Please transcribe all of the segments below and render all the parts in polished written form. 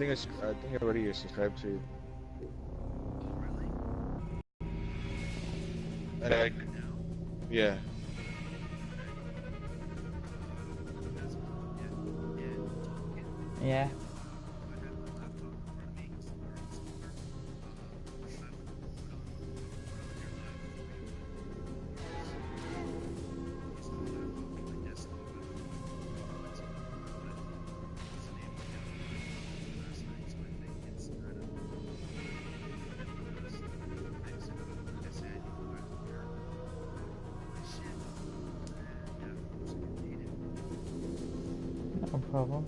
I think I already subscribed to. And I, yeah. Yeah. No problem.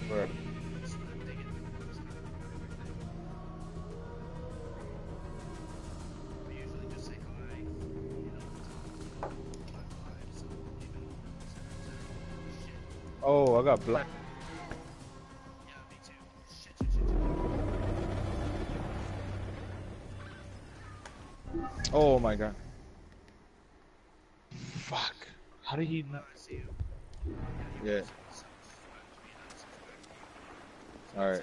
Right. Oh, I got black. Oh my god. Fuck. How did he not? Yeah. Alright.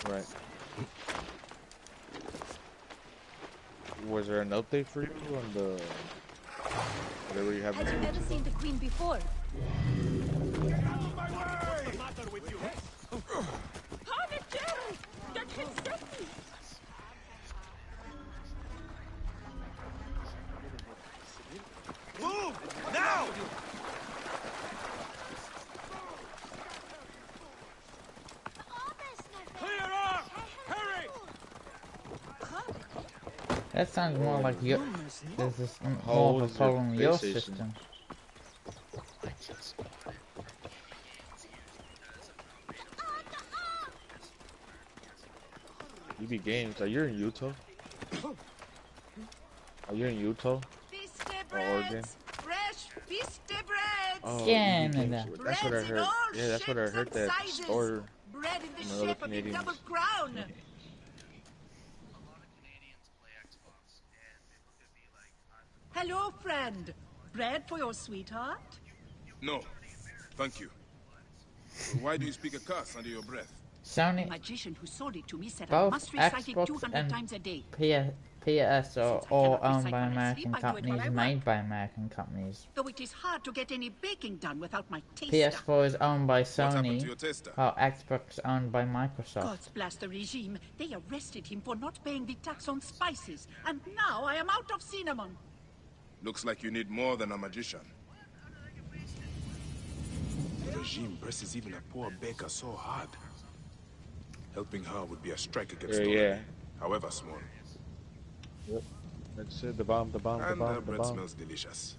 Right. Was there an update for you on the whatever you have in Had you the ever YouTube? seen the Queen before? Move! Now! Clear off! Hurry! That sounds more like your. There's this How more old of a is your problem with your PlayStation? system. EB Games. Are you in Utah? Are you in Utah or Oregon? Fresh piste breads! Oh, EB Games. Canada. That's what I Breads in heard. all Yeah, that's what I shapes heard. and That sizes. store Bread in the from the other shape of a Canadians. double crown. Hello, friend. Bread for your sweetheart? No, thank you. Why do you speak a curse under your breath? The Sony, magician who sold it to me said I both must recite it Xbox 200 and times a day. PS are Since I all cannot owned recite by while I American sleep, I do it while companies, I work. made by American companies. Though it is hard to get any baking done without my taster. PS4 is owned by What happened to Sony, your taster? while Xbox is owned by Microsoft. God's blast the regime. They arrested him for not paying the tax on spices. And now I am out of cinnamon. Looks like you need more than a magician. The regime presses even a poor baker so hard. Helping her would be a strike against Yeah, all, yeah. however small. Yep. That's it. The bomb. The bomb. The And bomb. the The bread bomb. smells delicious.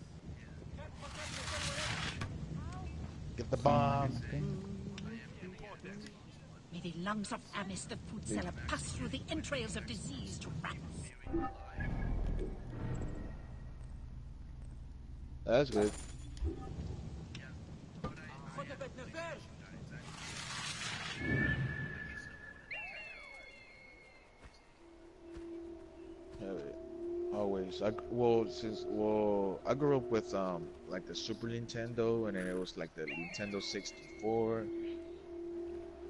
Get the bomb. May the lungs of Amis, the food seller, pass through the entrails of diseased rats. That's good. Yeah, always. I grew up with like the Super Nintendo, and then it was like the Nintendo 64.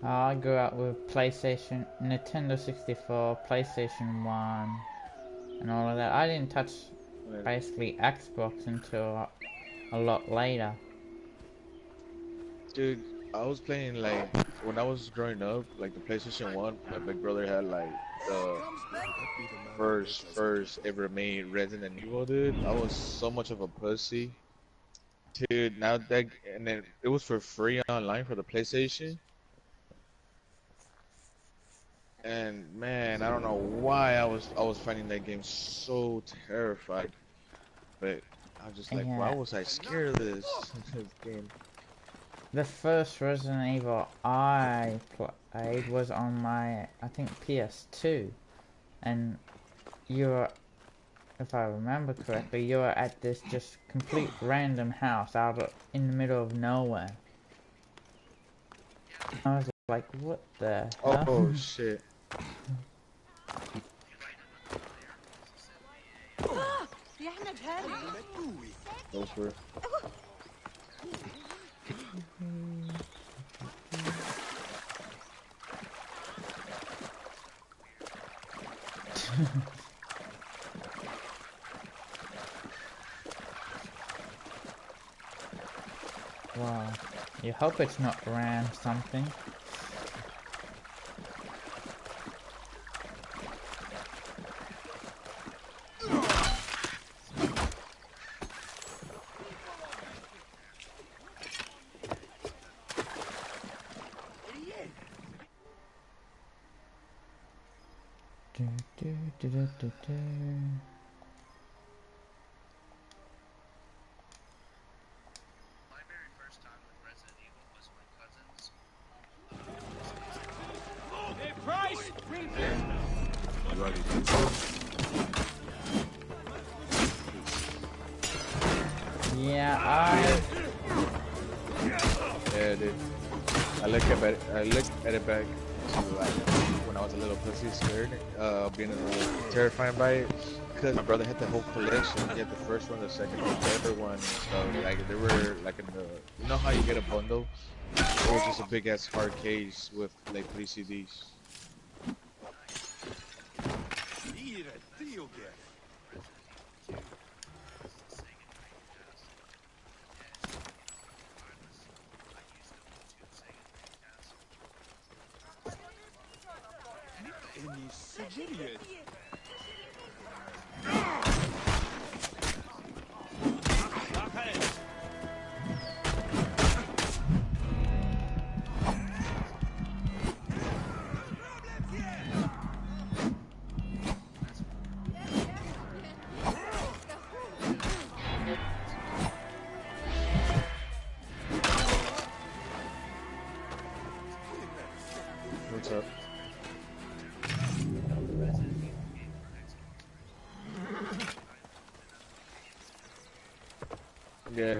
I grew up with PlayStation, Nintendo 64, PlayStation 1, and all of that. I didn't touch basically Xbox until a lot later. Dude, I was playing like when I was growing up, like the PlayStation 1. My big brother had like the first ever made Resident Evil, dude. I was so much of a pussy. Dude, now that, and then it was for free online for the PlayStation. And man, I don't know why I was finding that game so terrified. But I was just like, why Yeah. was I scared of this this game? The first Resident Evil I played was on my, I think, PS2. And you were, if I remember correctly, you were at this just complete random house out in the middle of nowhere. I was Like, what the hell? Oh shit. Go for it. Wow. You hope it's not ram something. Do, do, do, do, do, do. My very first time with Resident Evil was my cousin's. Hey, Price! Ready. Yeah, Yeah, dude. I look at it back to like when I was a little pussy scared, being a little terrified by it. Cause my brother had the whole collection. He had the first one, the second one, the third one, and stuff. Like they were like in the, you know how you get a bundle? It was just a big ass hard case with like 3 CDs. Need a deal, get. Any Sicilian? What's up? Yeah.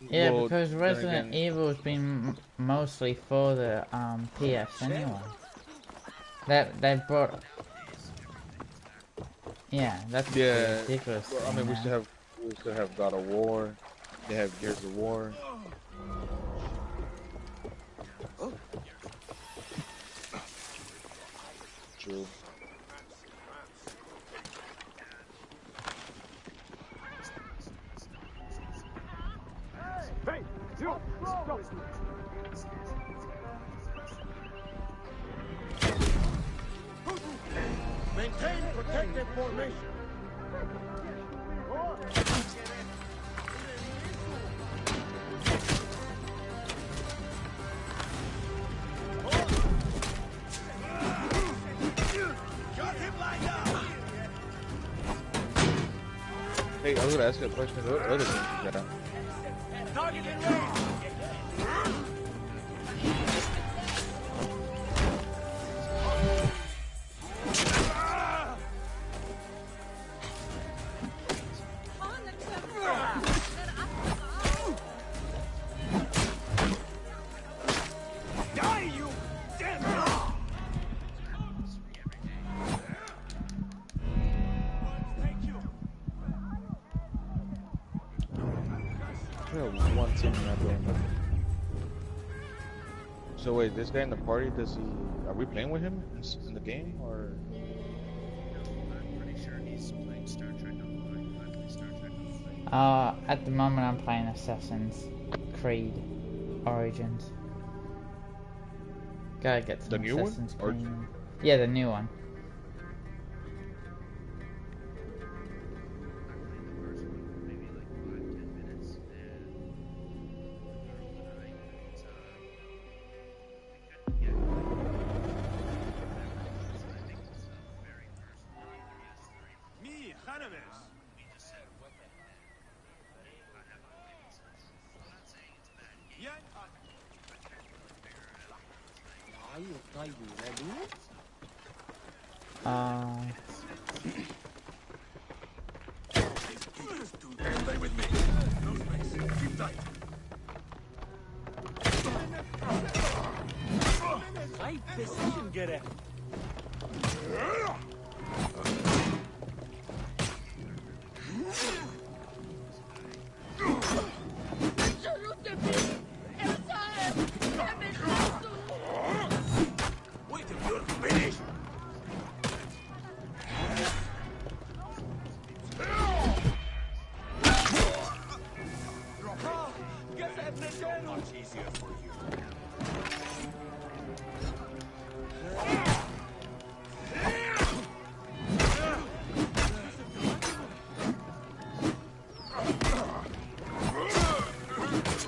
yeah, Well, because then Resident again- Evil's been mostly for the PS anyway. They brought. Yeah, that's Yeah. ridiculous. Well, I mean, we still have God of War. They have Gears of War. True. Hey, you! Stop! Maintain protective formation. Hey, I was gonna ask you a question. What other games you got? Target in range. Die, you damn dog! Thank you. I have one team in that game. So wait, this guy in the party, does he? Are we playing with him in the game, or? I'm pretty sure he's playing Star Trek Online. I play Star Trek Online. At the moment I'm playing Assassin's Creed Origins. Gotta get some The new one? Assassin's Or- Creed. Yeah, the new one. Me, Hanames. Yeah. Stay with me. No space. Keep tight. right position, get it. Wait till you're finished. Get that Nintendo. Much easier for you.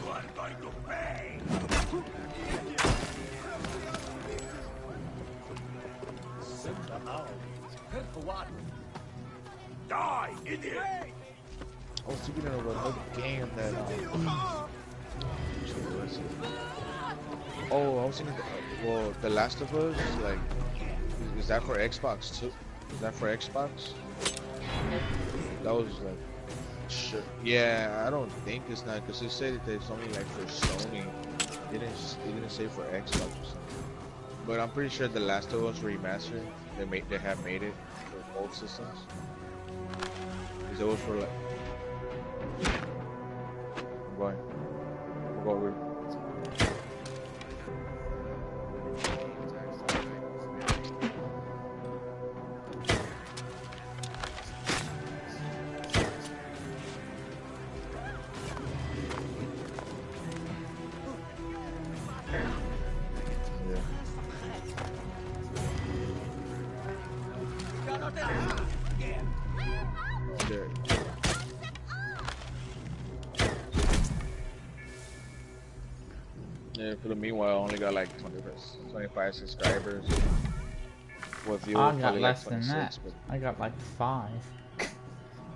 You are going to pay. For what? Die, idiot! I was thinking of another game that. Oh, I was thinking. Well, The Last of Us. Like, is that for Xbox too? Is that for Xbox? That was like. Sure. Yeah, I don't think it's not because it said that it's only like for Sony. It didn't say for Xbox or something. But I'm pretty sure The Last of Us remastered. They have made it for both systems. Because it was for like. I'm going. We'll go over. Yeah, for the meanwhile, I only got like 25 subscribers. With you, I got probably less like than 26, that. but I got like 5.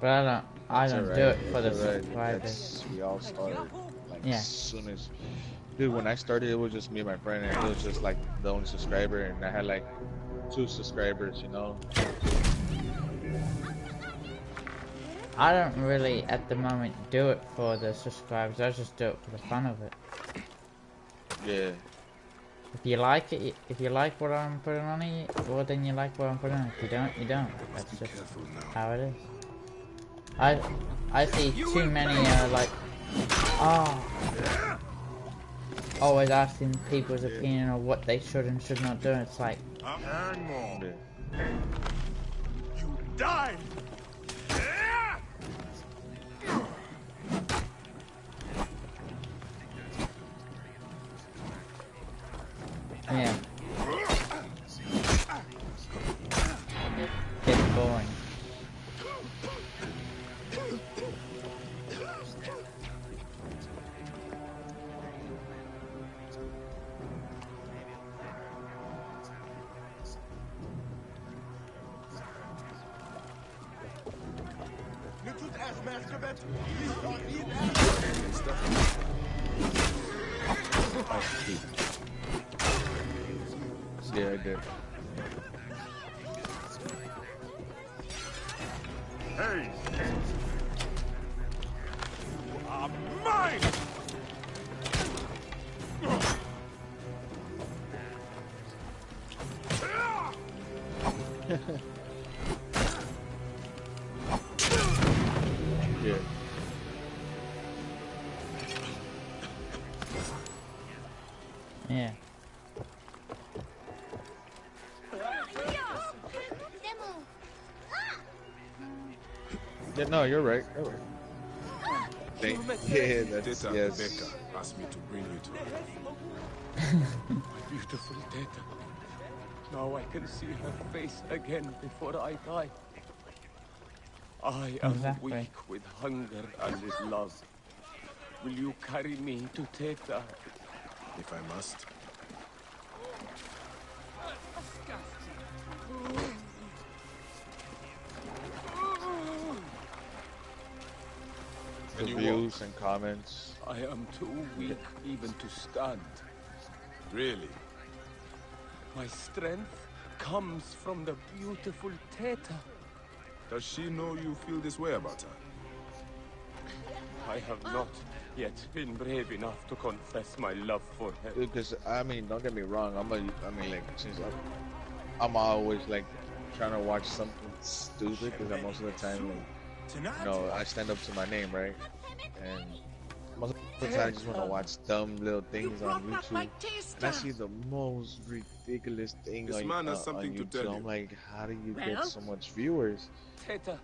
But I don't that's do alright, it for the that's alright. subscribers. That's- We all started. Like, Yeah. as soon as. Dude, when I started, it was just me and my friend, and it was just like the only subscriber, and I had like 2 subscribers, you know? I don't really, at the moment, do it for the subscribers. I just do it for the fun of it. Yeah. If you like it, if you like what I'm putting on it, well then you like what I'm putting on. If you don't, you don't. That's Be just careful now. how it is. I see too many like, always asking people's opinion on what they should and should not do. It's like, And more. Yeah. You die! yeah, it's boring. Yeah, I did. Hey! You are mine! Yeah. Yeah. Yeah, no, you're right. You're right. Yeah, that's Teta yes. Rebecca asked me to bring you to her. My beautiful Teta. Now I can see her face again before I die. I am Exactly. weak with hunger and with love. Will you carry me to Teta? If I must. The you views and comments. I am too weak even to stand. Really? My strength comes from the beautiful Teta. Does she know you feel this way about her? I have not yet been brave enough to confess my love for her. Because I mean, don't get me wrong. I mean, like, since I'm always like trying to watch something stupid because most of the time, like, you know, I stand up to my name, right? And most of the time, I just want to watch dumb little things on YouTube. And I see the most ridiculous thing This on, man has on something to YouTube. tell I'm you. like, how do you Well? get so much viewers? Teta,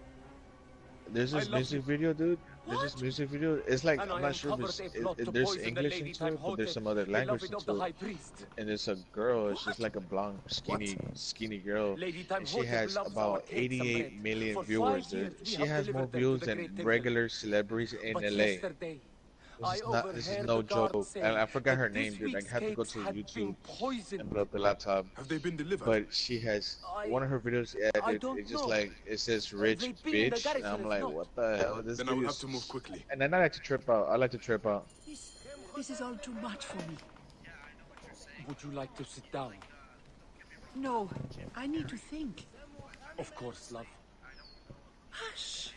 There's this I love music you. video, dude. There's this music video. It's like, and I'm I not sure if uncovered it's, a plot to there's poison the English Lady into it, but there's some Timehotep, other language beloved of the into High it. Priest. And it's a girl. She's like a blonde, skinny girl. Lady And she Timehotep has loves about our cakes and 88 bread. million For viewers, 5 dude. years, we She have has more delivered them to views the than great temple. regular celebrities in But LA. yesterday, This is not. This is overheard no the guard joke. say And I forgot her that this name, dude. I week's have to go cakes to had YouTube been poisoned. and pull up the laptop. Have they been delivered? But she has one of her videos. Yeah, I dude. don't It's just know. like it says "rich They've been in the bitch," and garrison I'm as like, not. what the hell? This Then I will video have is- to move quickly. And then I like to trip out. I like to trip out. This is all too much for me. Would you like to sit down? No, I need to think. Of course, love. Hush.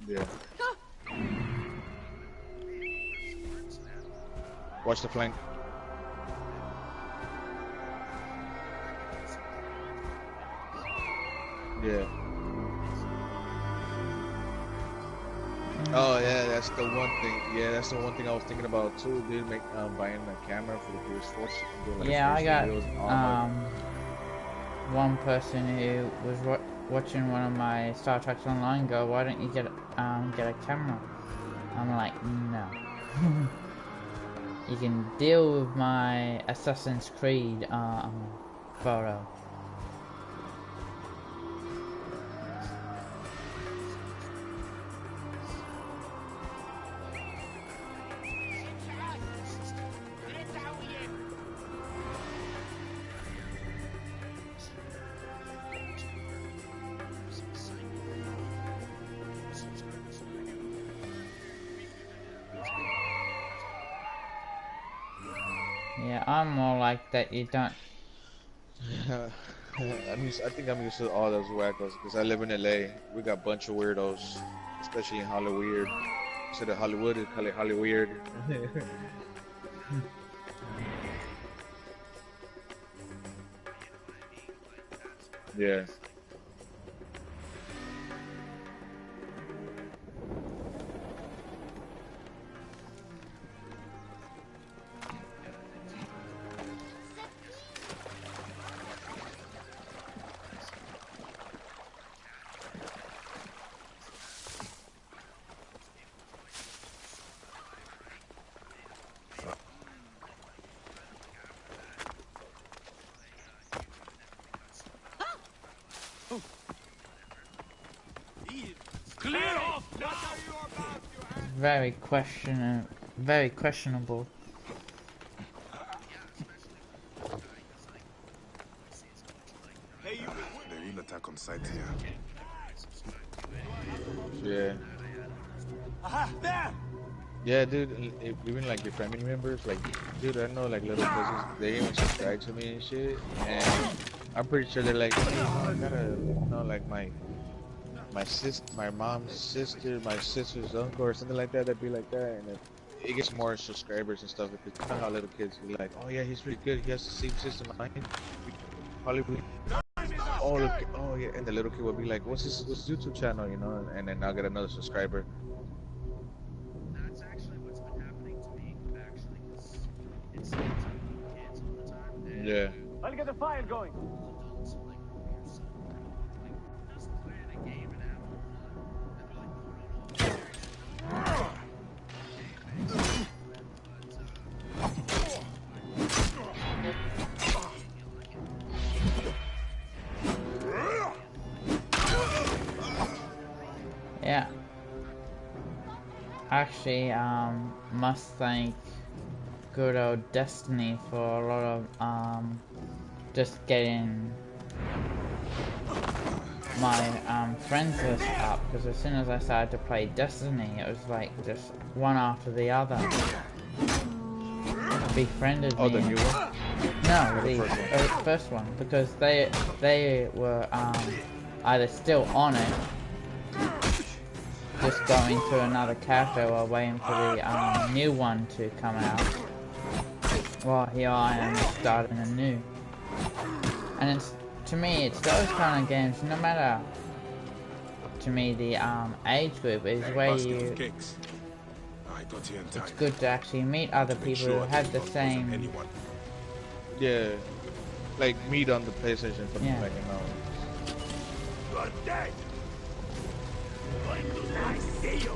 Yeah. Watch the flank. Yeah. Oh yeah, that's the one thing. Yeah, that's the one thing I was thinking about too, dude. Buying a camera for the PS4. So you can do, like, Yeah, I first got videos on one person who was watching one of my Star Trek Online go, why don't you get a camera? I'm like, no. You can deal with my Assassin's Creed photo. Yeah, I'm more like that. You don't. I think I'm used to all those wackos because I live in LA. We got a bunch of weirdos, especially in Hollywood. Instead of Hollywood, they call it Hollyweird. Yeah. Clear off! Very questionable. They will attack on sight here. Yeah. Aha! There! Yeah, dude, even like your family members, like, dude, I know like little cousins, they even subscribe to me and shit, and I'm pretty sure they're like, hey, I gotta, you know, like my mom's sister, my sister's uncle, or something like that, that'd be like that, and it gets more subscribers and stuff, because you know how little kids be like, oh yeah, he's pretty good, he has the same system I do. Hollywood. Oh look, oh yeah, and the little kid would be like, what's his YouTube channel, you know, and then I'll get another subscriber. That's actually what's been happening to me, actually, 'cause it seems like kids all the time. And Yeah. I'll get the fire going. adults, like, weird stuff. Like, just playing a game and having fun. And they're like, oh, Yeah. Actually, must thank good old Destiny for a lot of just getting my friends list up, because as soon as I started to play Destiny, it was like just one after the other befriended Oh, me. the new one? No, The the first one. first one, because they were either still on it, just going through another character while waiting for the new one to come out. Well, here I am starting anew. And it's, to me, it's those kind of games, no matter, to me, the age group is where Basket of you, cakes. I got here in time. it's good to actually meet other Make people who sure have they the will not poison same, anyone. Yeah. Like meat on the PlayStation for Yeah. like, you know. You're dead! I see you!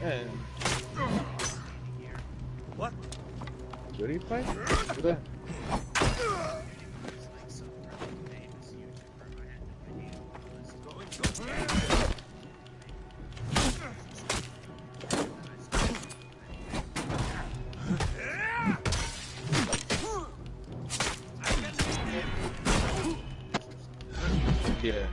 Yeah. What? Did he fight? Yeah. Yeah.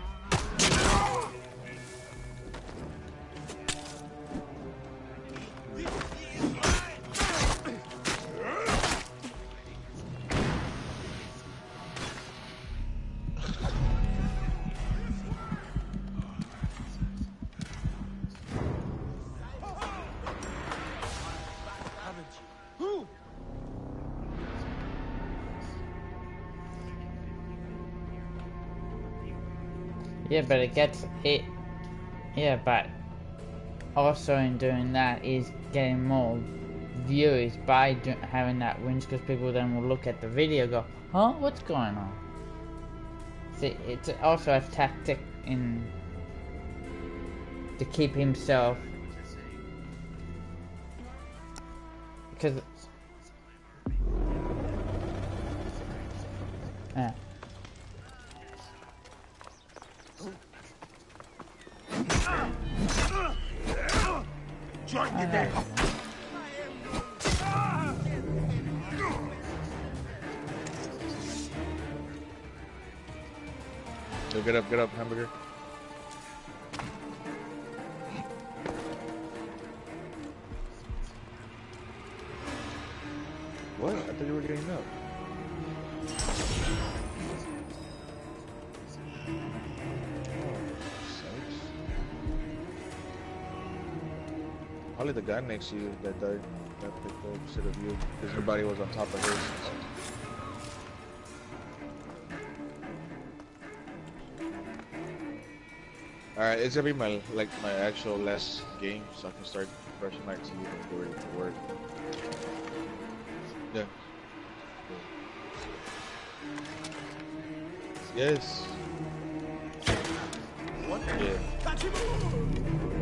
yeah, but it gets, yeah, but also in doing that is getting more views by having that wins, because people then will look at the video and go, huh, what's going on? See, it's also a tactic in to keep himself, because yeah. Join I me there! know. Yo, get up, hamburger. What? I thought you were getting up. Probably the guy next to you that died, that picked up instead of you, because your body was on top of his. Alright, it's gonna be my actual last game, so I can start brushing my teeth and get ready for work. Yeah. Yes. What? Yeah. Catch him!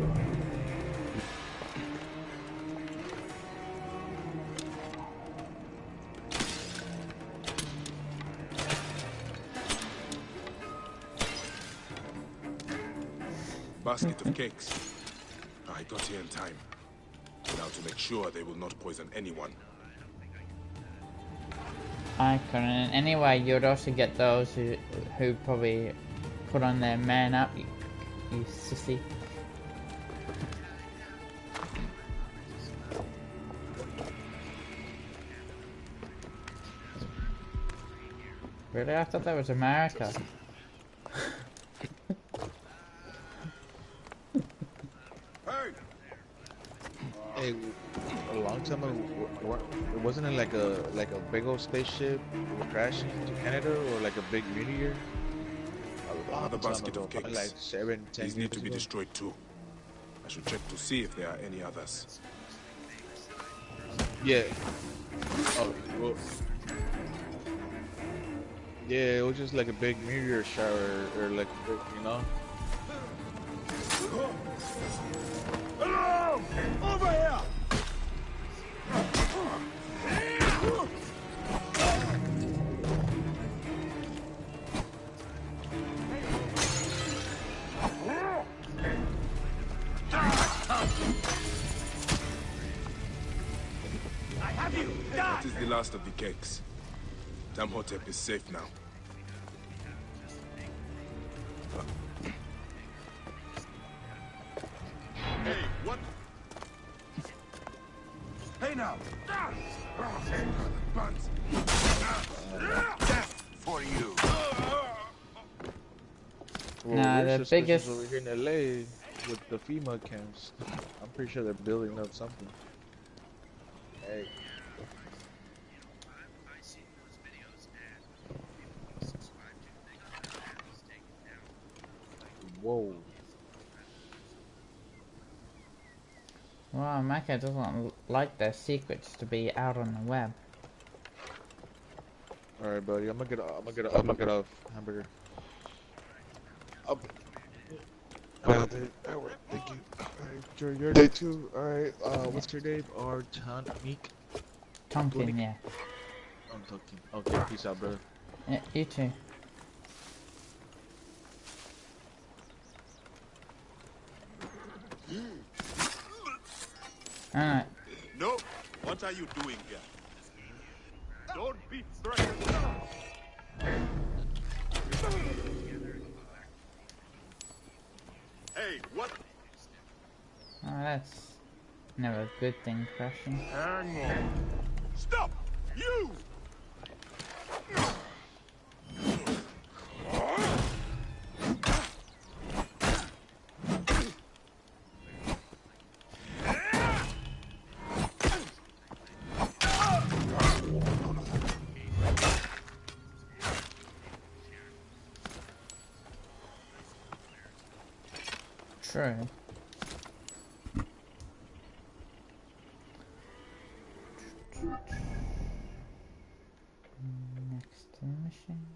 Basket of cakes. I got here in time. Now to make sure they will not poison anyone. I couldn't. Anyway, you'd also get those who probably put on their man up, you sissy. Really? I thought that was America. Hey, a long time ago, wasn't it like a big old spaceship crashing into Canada, or like a big meteor? A long Another time basket ago, of probably cakes. like 7, 10 These need to years be ago. destroyed too. I should check to see if there are any others. Yeah. Oh, well. Yeah, it was just like a big meteor shower, or like, you know? Hello! Over here! That is the last of the cakes. Tamhotep is safe now. Hey, what? Hey now! Buns! Death for you! Well, Nah, we're the suspicious biggest- over here in LA with the FEMA camps. I'm pretty sure they're building up something. Hey. I see those videos and people subscribe to think that is taken down. Whoa. Well, Mecca doesn't like their secrets to be out on the web. All right, buddy. I'm gonna get a hamburger. Alright, thank you. Alright, enjoy your day too. Alright, what's your name? Artanik? Tonkin, yeah. I'm talking. Okay, peace out, brother. Yeah, you too. Alright. No! What are you doing here? Don't be threatened! Hey, what? Oh, that's never a good thing, crashing. Hang on. Stop! You! True. Next to the machine.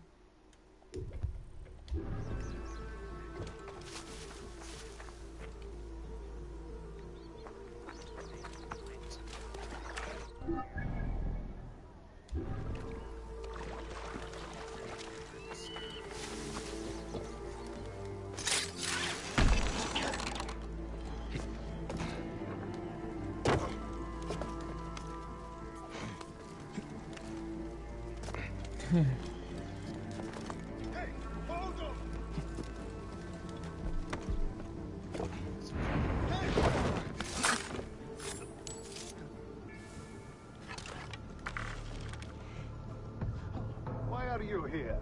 Why are you here?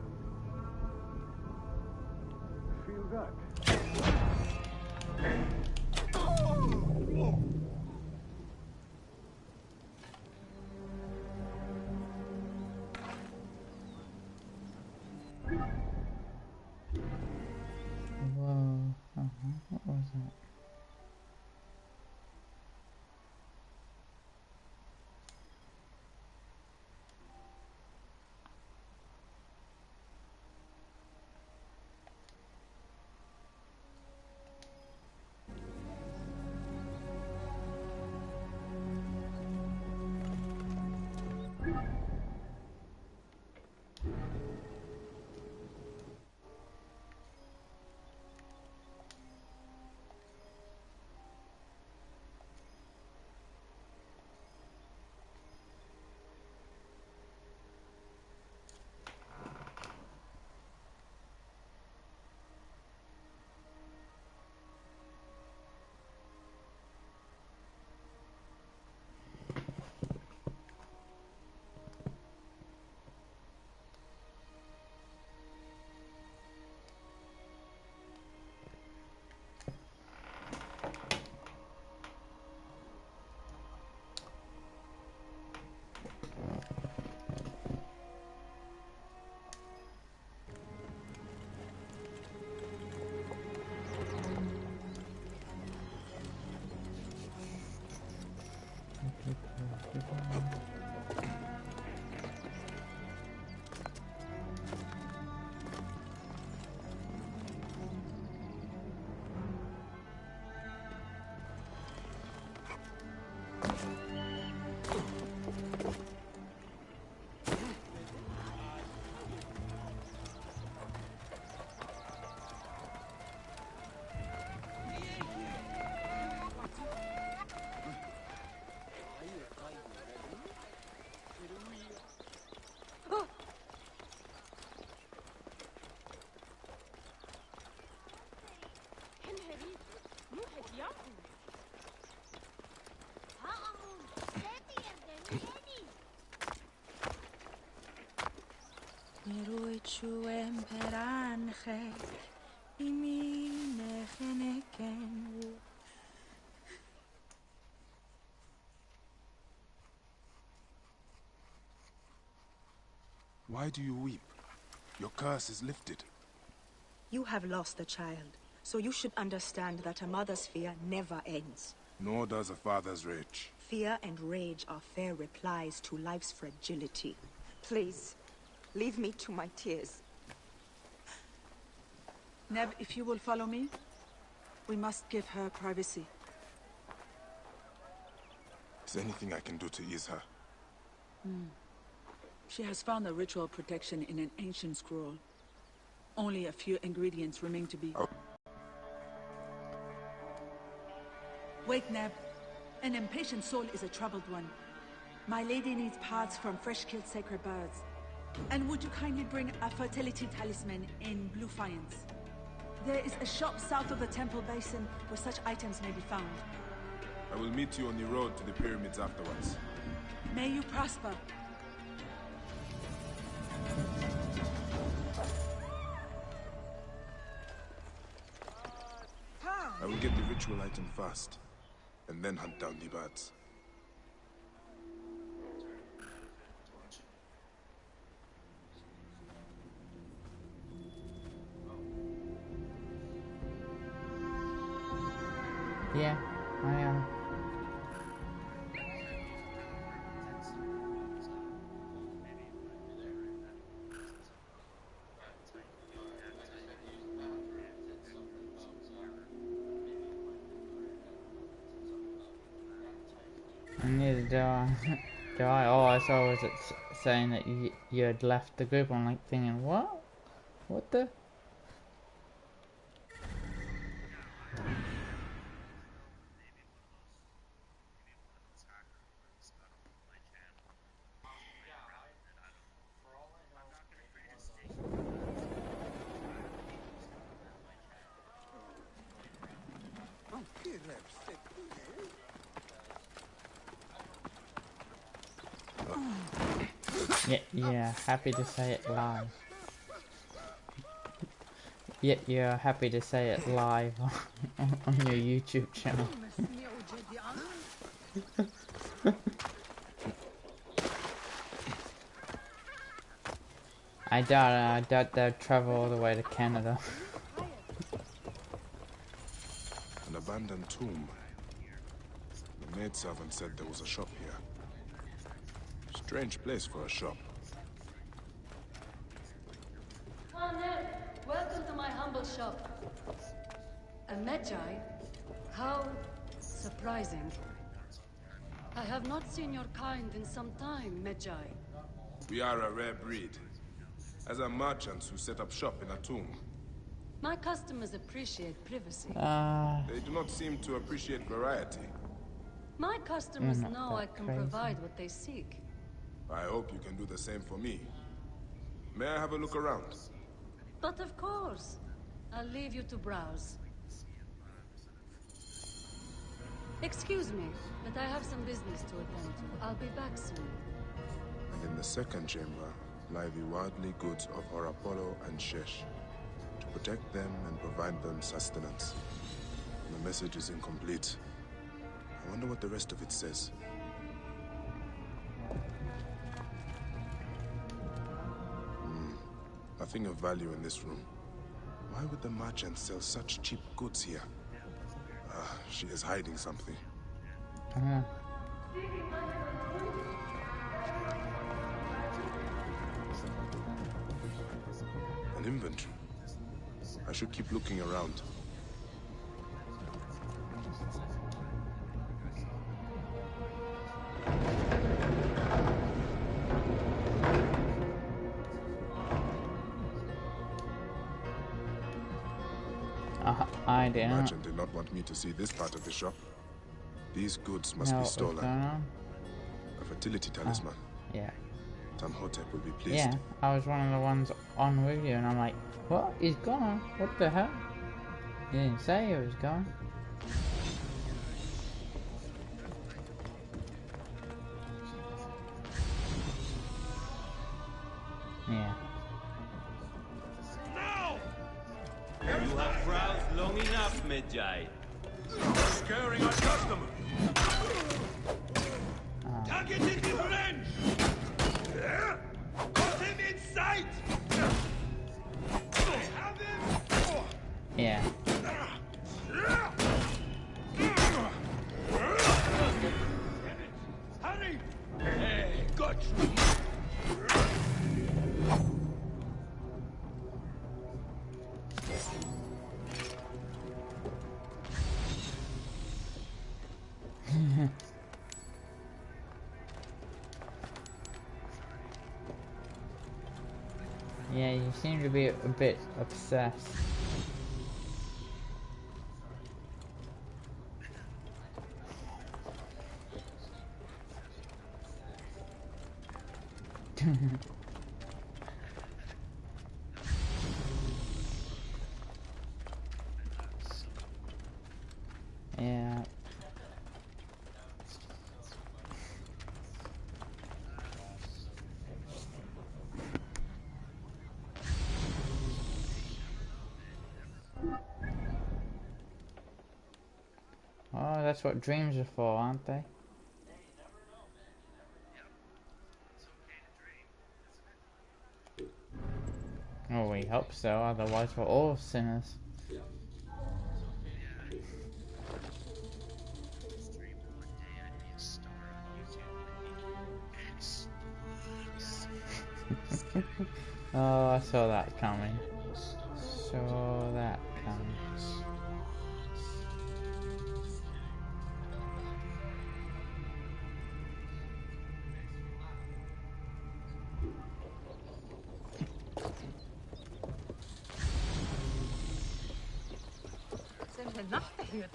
Feel that? Whoa. What was that? Why do you weep? Your curse is lifted. You have lost a child, so you should understand that a mother's fear never ends. Nor does a father's rage. Fear and rage are fair replies to life's fragility. Please, leave me to my tears. Neb, if you will follow me, we must give her privacy. Is there anything I can do to ease her? She has found a ritual protection in an ancient scroll. Only a few ingredients remain to be... Oh. Wait, Neb. An impatient soul is a troubled one. My lady needs parts from fresh-killed sacred birds. And would you kindly bring a fertility talisman in blue faience? There is a shop south of the temple basin where such items may be found. I will meet you on the road to the pyramids afterwards. May you prosper. I will get the ritual item first, and then hunt down the birds. Yeah, I am. Neither do I. Do I? All I saw was it saying that you had left the group. I'm like thinking, what? What the? Yeah, happy to say it live. Yeah, you're happy to say it live on your YouTube channel. I doubt they'll travel all the way to Canada. An abandoned tomb. The maidservant said there was a shop here. Strange place for a shop. Welcome to my humble shop. A Medjay? How surprising. I have not seen your kind in some time, Medjay. We are a rare breed. As are merchants who set up shop in a tomb. My customers appreciate privacy. They do not seem to appreciate variety. My customers know I can provide what they seek. I hope you can do the same for me. May I have a look around? But of course. I'll leave you to browse. Excuse me, but I have some business to attend to. I'll be back soon. And in the second chamber lie the worldly goods of Horapollo and Shesh. To protect them and provide them sustenance. The message is incomplete. I wonder what the rest of it says. Nothing of value in this room. Why would the merchant sell such cheap goods here? She is hiding something. Uh-huh. An inventory. I should keep looking around. I The didn't. merchant did not want me to see this part of the shop. These goods must know be what was stolen. going on? A fertility talisman. Yeah. Tamhotep will be pleased. Yeah, I was one of the ones on with you, and I'm like, what? He's gone? What the hell? He didn't say he was gone. Yeah. You have browsed long enough, Medjay. Scaring our customers. Target in the range. Put him in touch me. Yeah, you seem to be a bit obsessed. Yeah. Oh, that's what dreams are for, aren't they? Oh, we hope so, otherwise we're all sinners. Oh, I saw that coming. Saw that coming.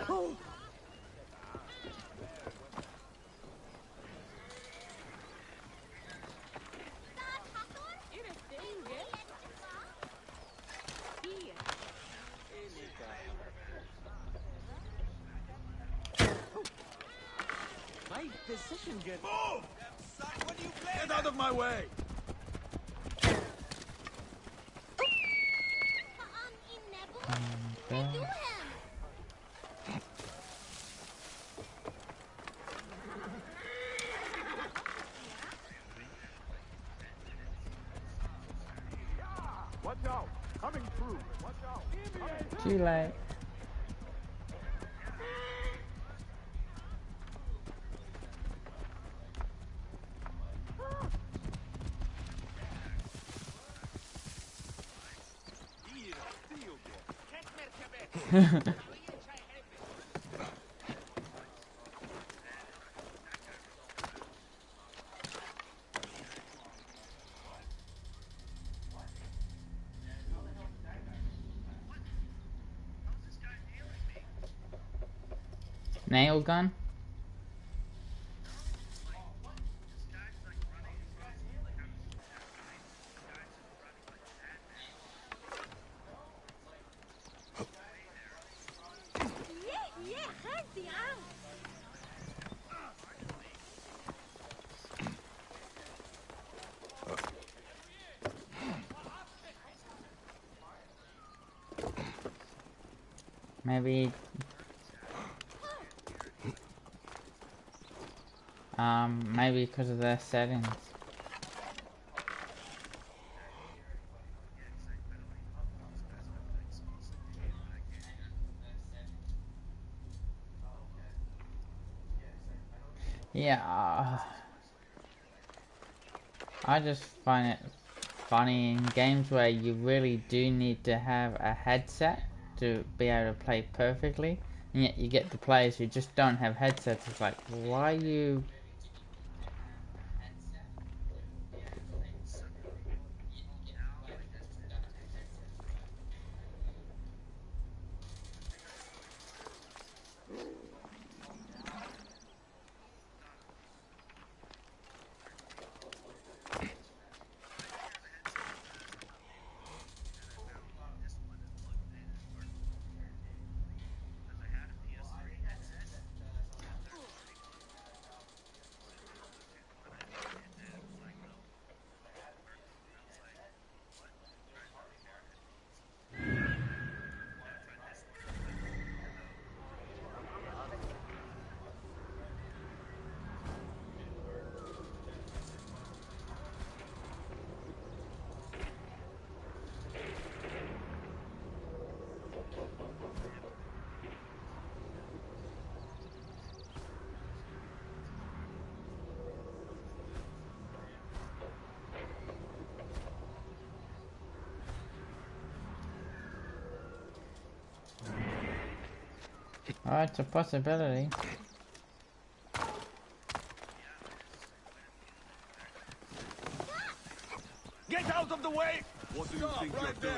Oh. My physician get. Move! What do you play? Get out of my way! Watch out! Coming through! Watch out! Too late. Nail gun? Maybe maybe because of their settings. Yeah, I just find it funny in games where you really do need to have a headset to be able to play perfectly, and yet you get the players who just don't have headsets. It's like, why you... Oh, it's a possibility. Get out of the way! What do you think you're doing?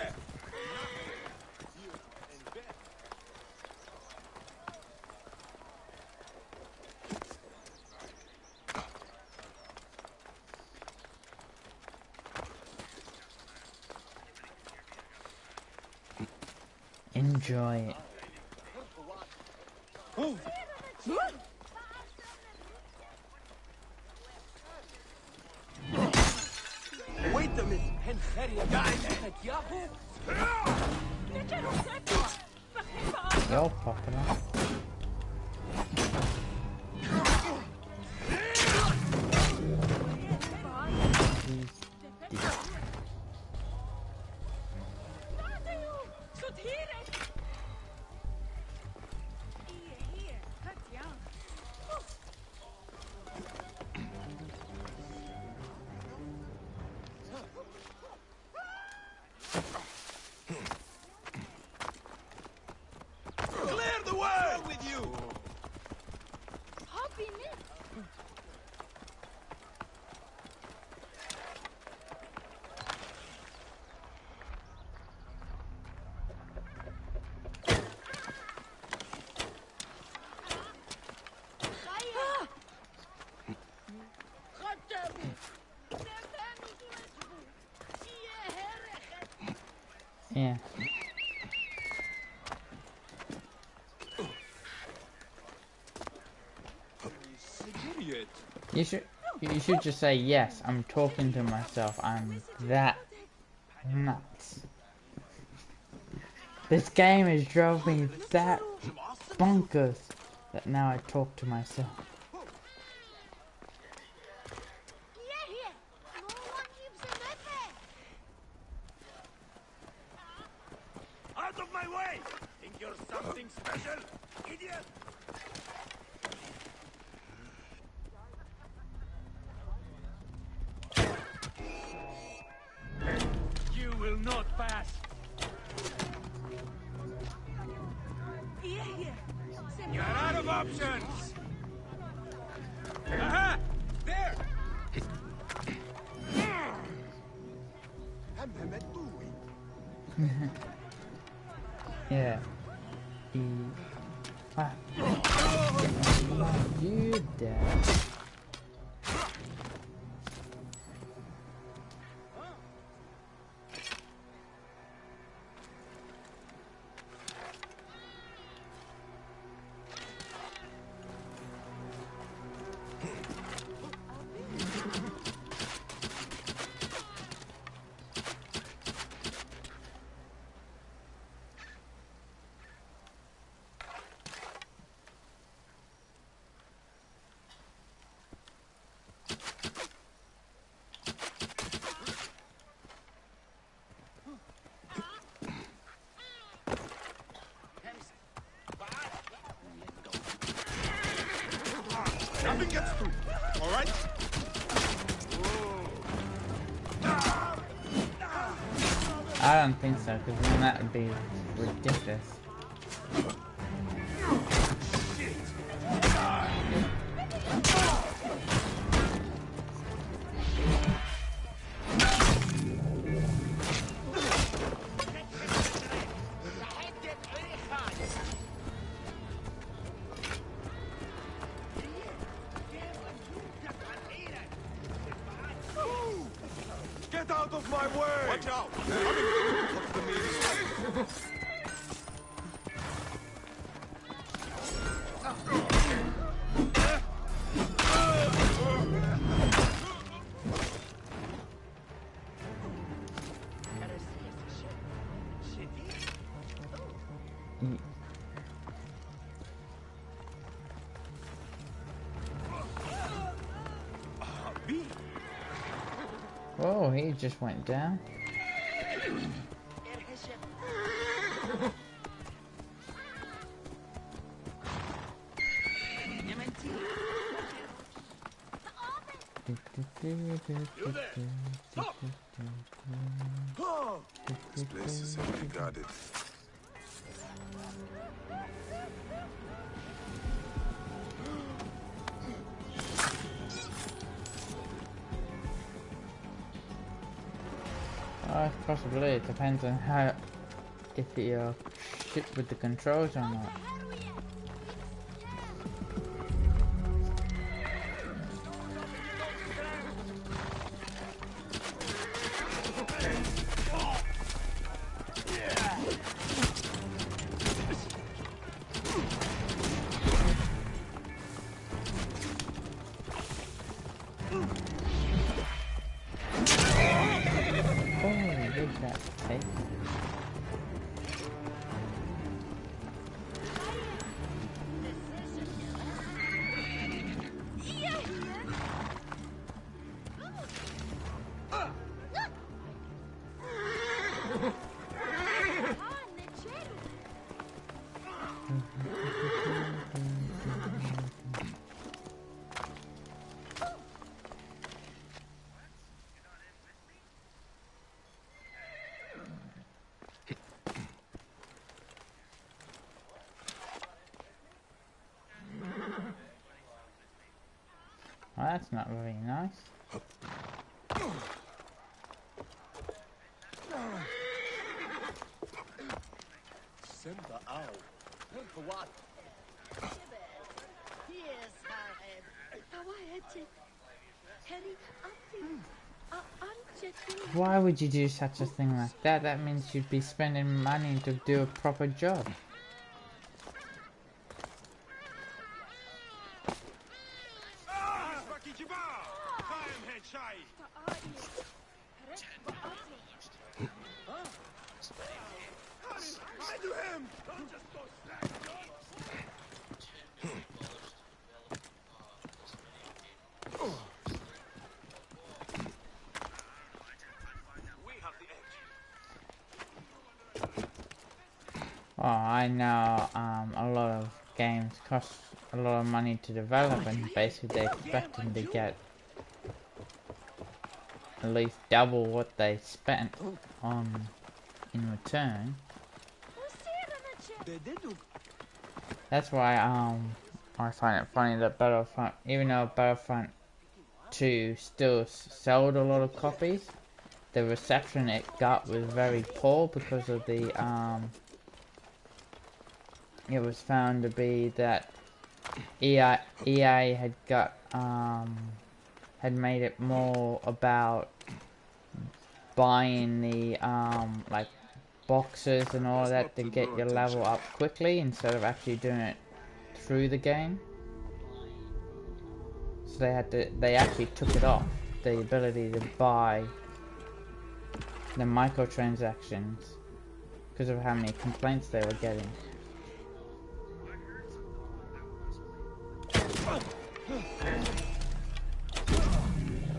Enjoy it. Wait a minute! You're popular. Clear the way! With you! Yeah. Idiot! You should just say yes. I'm talking to myself. I'm that nuts. This game has drove me that bonkers that now I talk to myself. Out of my way! Think you're something special, idiot? You will not pass! You're out of options! Aha! There! Yeah. You dead. Nothing gets through, all right? I don't think so, because then that would be ridiculous. Get out of my way! Watch out! What's the meaning? Oh, he just went down. This place is heavily guarded. Possibly. It depends on how, if you're shit with the controls or not. Well, that's not very nice. Why would you do such a thing like that? That means you'd be spending money to do a proper job. Oh, I know a lot of games cost a lot of money to develop, and basically they expect them to get at least double what they spent on in return. That's why I find it funny that Battlefront, even though Battlefront 2 still sold a lot of copies, the reception it got was very poor because of the it was found to be that EA had got had made it more about buying the like boxes and all that to get your level up quickly instead of actually doing it through the game. So they actually took it off, the ability to buy the microtransactions, because of how many complaints they were getting.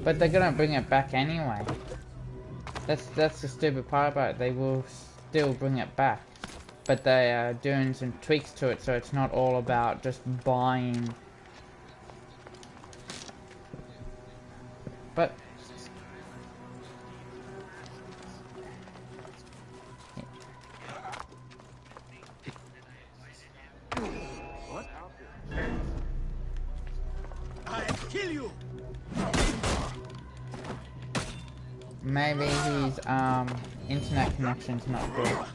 But they're gonna bring it back anyway. That's the stupid part about it. They will still bring it back, but they are doing some tweaks to it, so it's not all about just buying. But what? I'll kill you. Maybe his internet connection's not good.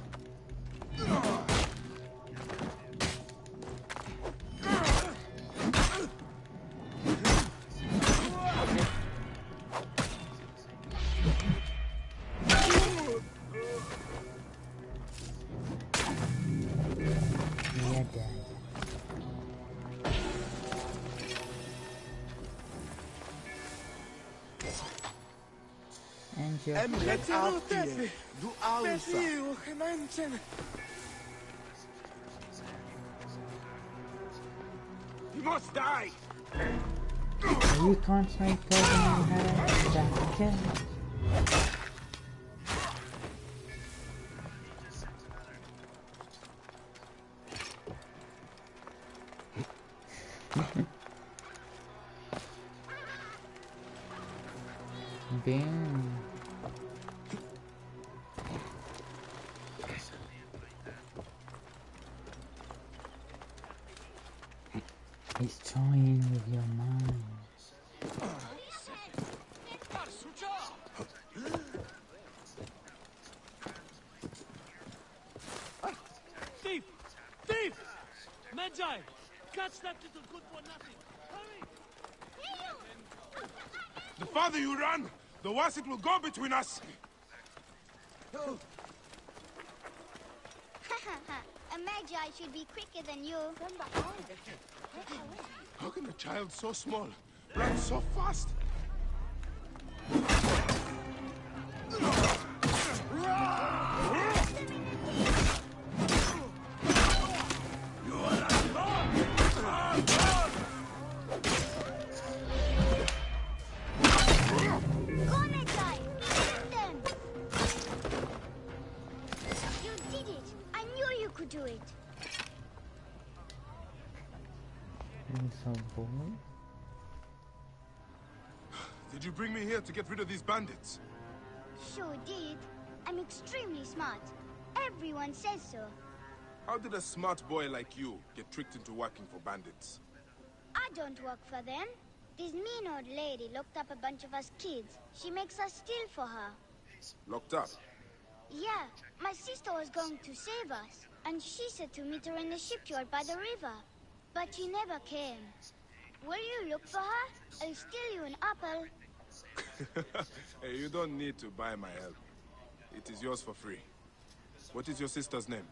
Get out here. Do answer. You must die. You can't make poison in her. That's kill. Boom. He's toying with your mind. Catch that little good for nothing. Hurry! The farther you run, the worse it will go between us. A magi should be quicker than you. How can a child so small run so fast? Do it. I'm so bored. Did you bring me here to get rid of these bandits? Sure did. I'm extremely smart. Everyone says so. How did a smart boy like you get tricked into working for bandits? I don't work for them. This mean old lady locked up a bunch of us kids. She makes us steal for her. Locked up? Yeah, my sister was going to save us. And she said to meet her in the shipyard by the river. But she never came. Will you look for her? I'll steal you an apple. Hey, you don't need to buy my help. It is yours for free. What is your sister's name?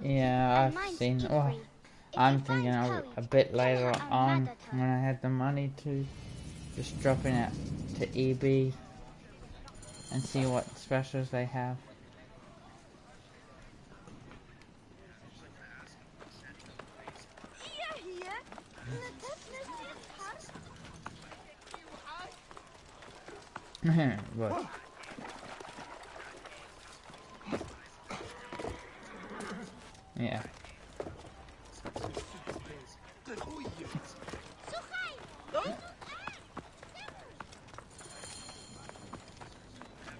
Yeah, I've seen. Oh, I'm thinking a bit later on when I had the money to just drop in to EB and see what specials they have. What? Yeah.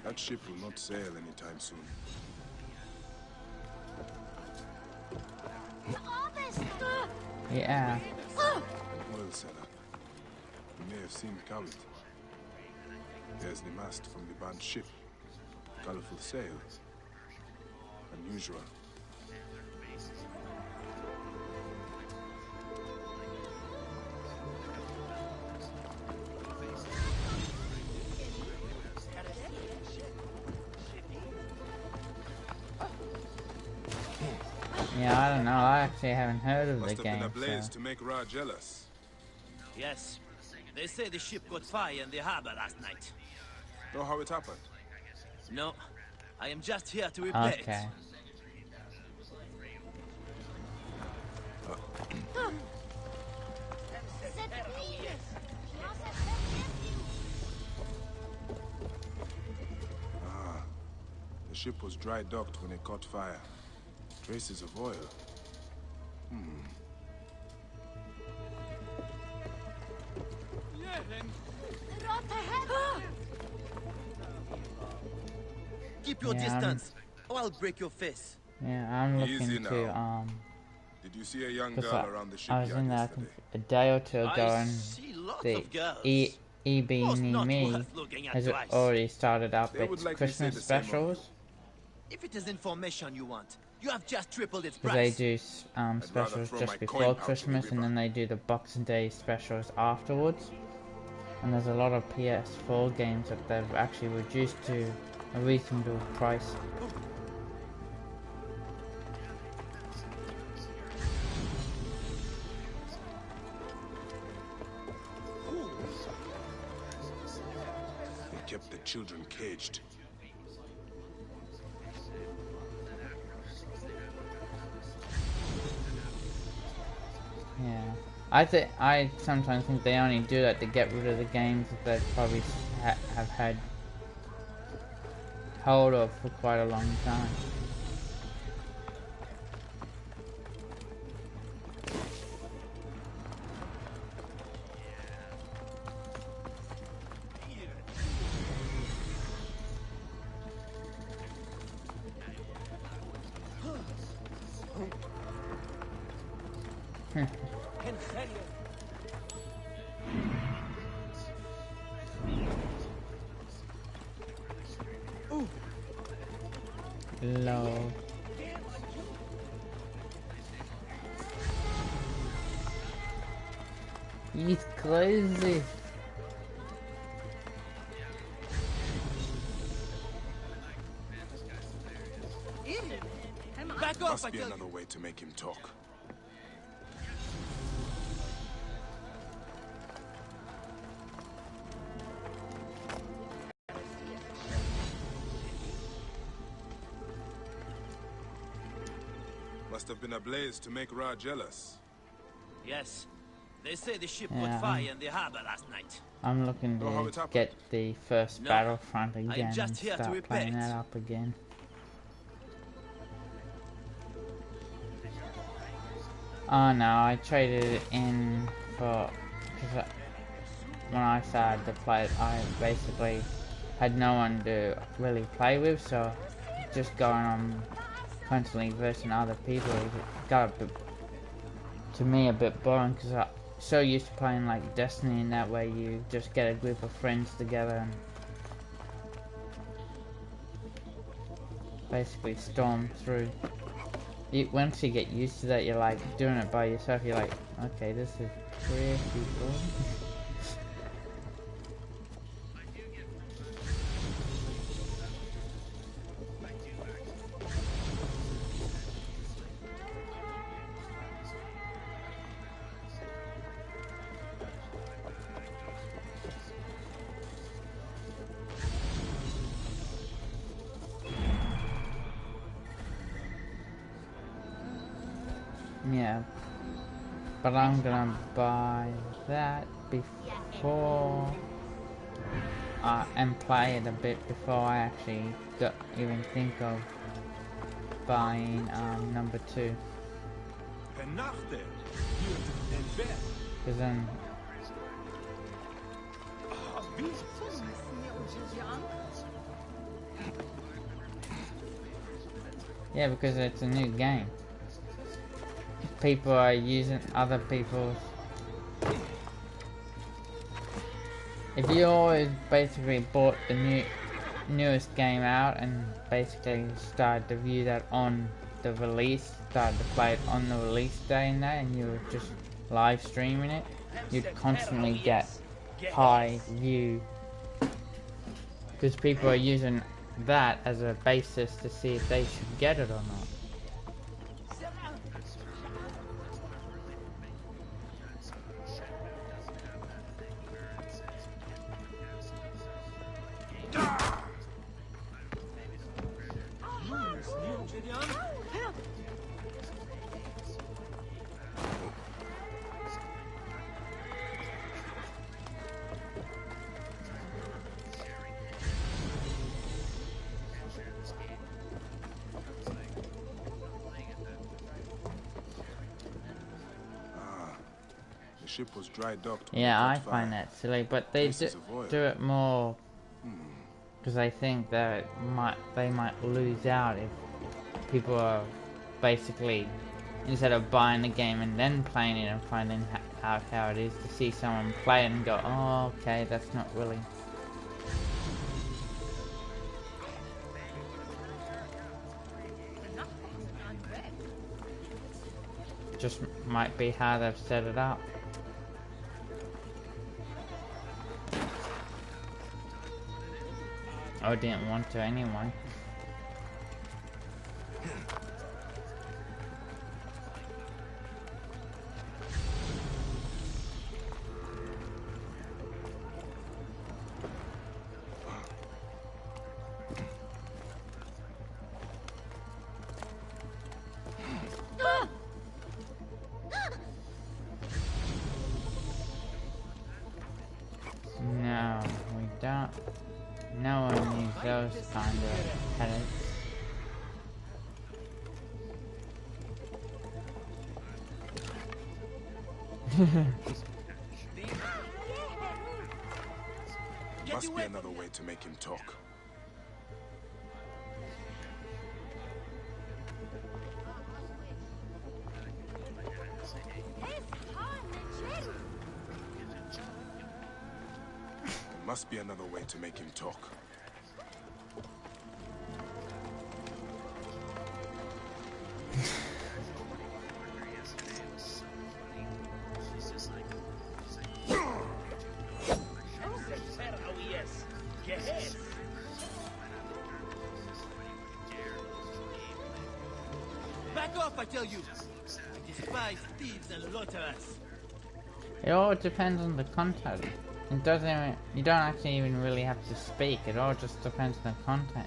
That ship will not sail anytime soon. Yeah. An oil seller. You may have seen Khalid. There's the mast from the banned ship. Colorful sails. Unusual. Yeah, I don't know. I actually haven't heard of the game. Must have been a blaze So. to make Ra jealous. Yes. They say the ship got fire in the harbor last night. Know how it happened? No. I am just here to repair it. Okay. Ah, the ship was dry docked when it caught fire. Traces of oil. Keep your Yeah, distance, or I'll break your face. Yeah, I'm Easy looking to now. Did you see a young Because girl around the I shipyard was in there I yesterday? think, a day or two ago, I and see lots the of girls. EB Most Near not Me worth looking at has twice. already started up They would its likely say Christmas the same of specials. If it is information you want, you have just tripled its Because they price. do rather specials throw just my before coin pouch in the Christmas, and river. then they do the Boxing Day specials afterwards. And there's a lot of PS4 games that they've actually reduced to a reasonable price. They kept the children caged. Yeah, I sometimes think they only do that to get rid of the games that they've probably have had hold of for quite a long time. Low. He's crazy. Back off, Must I be tell another you. way to make him talk. Must have been a blaze to make Ra jealous. Yes. They say the ship Yeah, caught fire in the harbor last night. I'm looking Oh, how to it happened? get the first No, Battlefront I'm again and just here to start repair playing it. that up again. Oh no, I traded it in for, because when I started to play it, I basically had no one to really play with, so just going on constantly versing other people, it got a bit, to me, a bit boring, because I'm so used to playing like Destiny, and that way you just get a group of friends together and basically storm through. Once you get used to that, you're like doing it by yourself, you're like, okay, this is pretty cool. Yeah, but I'm gonna buy that before and play it a bit before I actually even think of buying number 2. Because then, yeah, because it's a new game. People are using other people's. If you always basically bought the newest game out and basically started to view that on the release, started to play it on the release day and that, and you were just live streaming it, you'd constantly get high view, because people are using that as a basis to see if they should get it or not. The ship was dry docked. Yeah, I find that silly, but they do it more because they think that they might lose out if people are basically, instead of buying the game and then playing it and finding out how it is, to see someone play it and go, oh, okay, that's not really. Just might be how they've set it up. I didn't want to anyway. No, we don't. No one needs those kind of headaches. Must be another way to make him talk. There must be another way to make him talk. Yes. Back off, I tell you! I despise thieves and loiterers. It all depends on the content. It doesn't even, you don't actually even really have to speak. It all just depends on the content.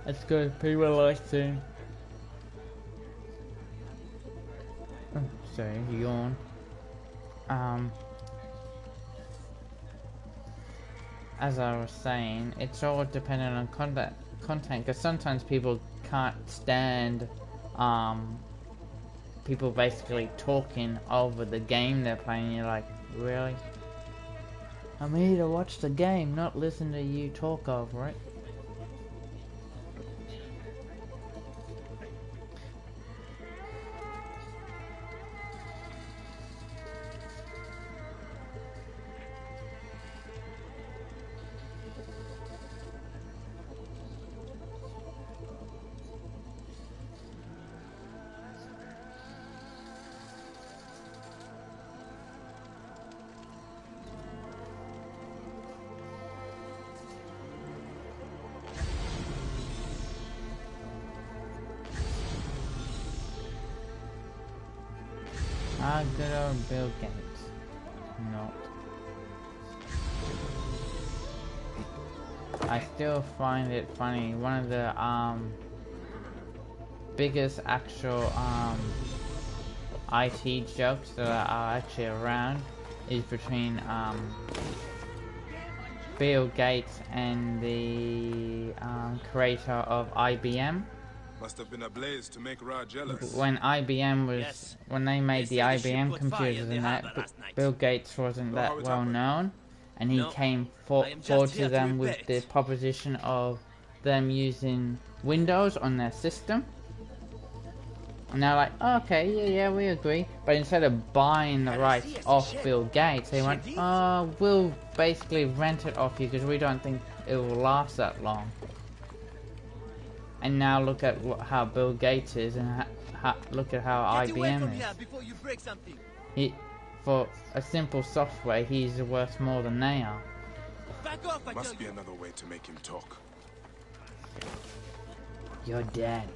It's good. People like to. Oh, sorry, yawn. As I was saying, it's all dependent on content, because sometimes people can't stand people basically talking over the game they're playing. You're like, really? I'm here to watch the game, not listen to you talk over it. Ah, good old Bill Gates. Not. I still find it funny. One of the biggest actual IT jokes that are actually around is between Bill Gates and the creator of IBM. Must have been a blaze to make Ra jealous. When IBM was, Yes. when they made the They said the ship IBM caught computers fire in the and that, harbour last night. Bill Gates wasn't Know how that it well happened? known, and he No, came I am just forward here to to them repair with the it. proposition of them using Windows on their system. And they're like, oh, okay, yeah, we agree. But instead of buying the rights off Bill Gates, they went, we'll basically rent it off you because we don't think it will last that long. And now look at how Bill Gates is, and look at how Get away from IBM here is. before you break something. For a simple software, he's worth more than they are. Back off, I tell Must be you. another way to make him talk. You're dead.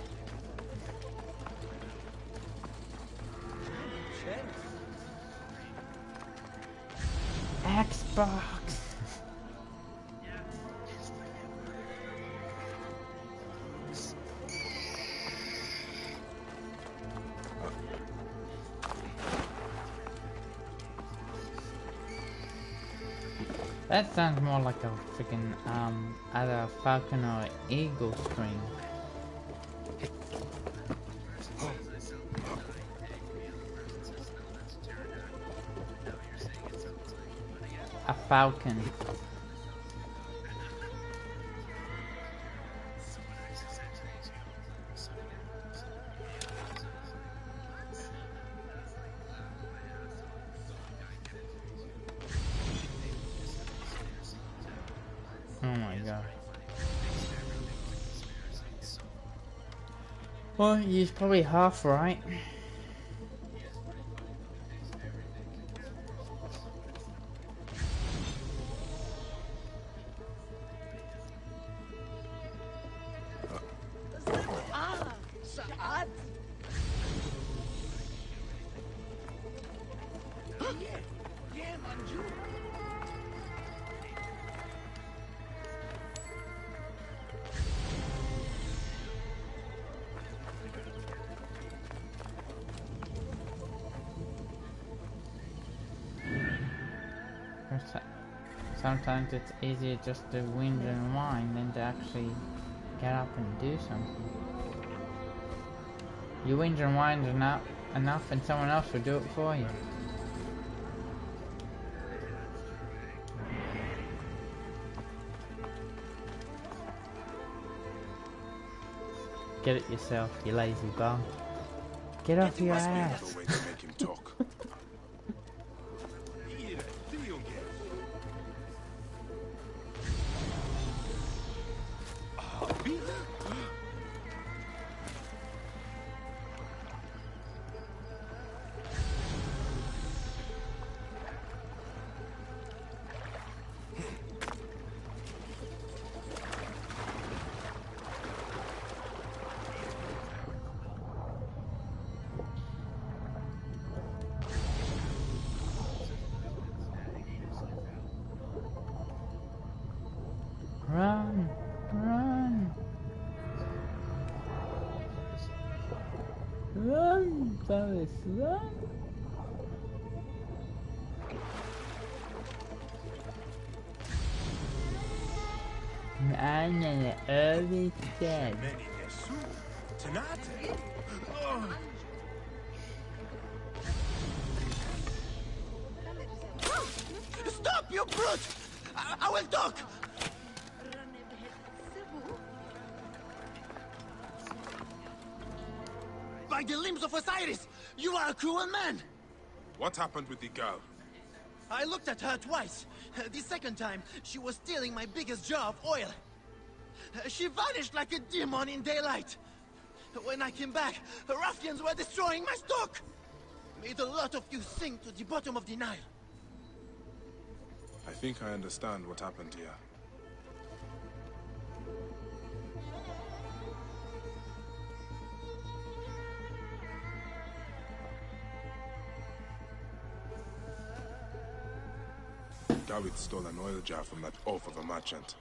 Xbox. That sounds more like a freaking either falcon or eagle scream. A falcon. Oh my god. Well, he's probably half right. Saad? Yeah, Manju. Sometimes it's easier just to whinge and whine than to actually get up and do something. You whinge and whine enough and someone else will do it for you. Get it yourself, you lazy bum. Get off your Must be ass. another way to make him talk. Run, Boris, run! I'm in the early dead. Stop, you brute! I will talk! By the limbs of Osiris, you are a cruel man! What happened with the girl? I looked at her twice. The second time, she was stealing my biggest jar of oil. She vanished like a demon in daylight. When I came back, ruffians were destroying my stock. Made a lot of you sink to the bottom of the Nile. I think I understand what happened here. Gawith stole an oil jar from that oaf of a merchant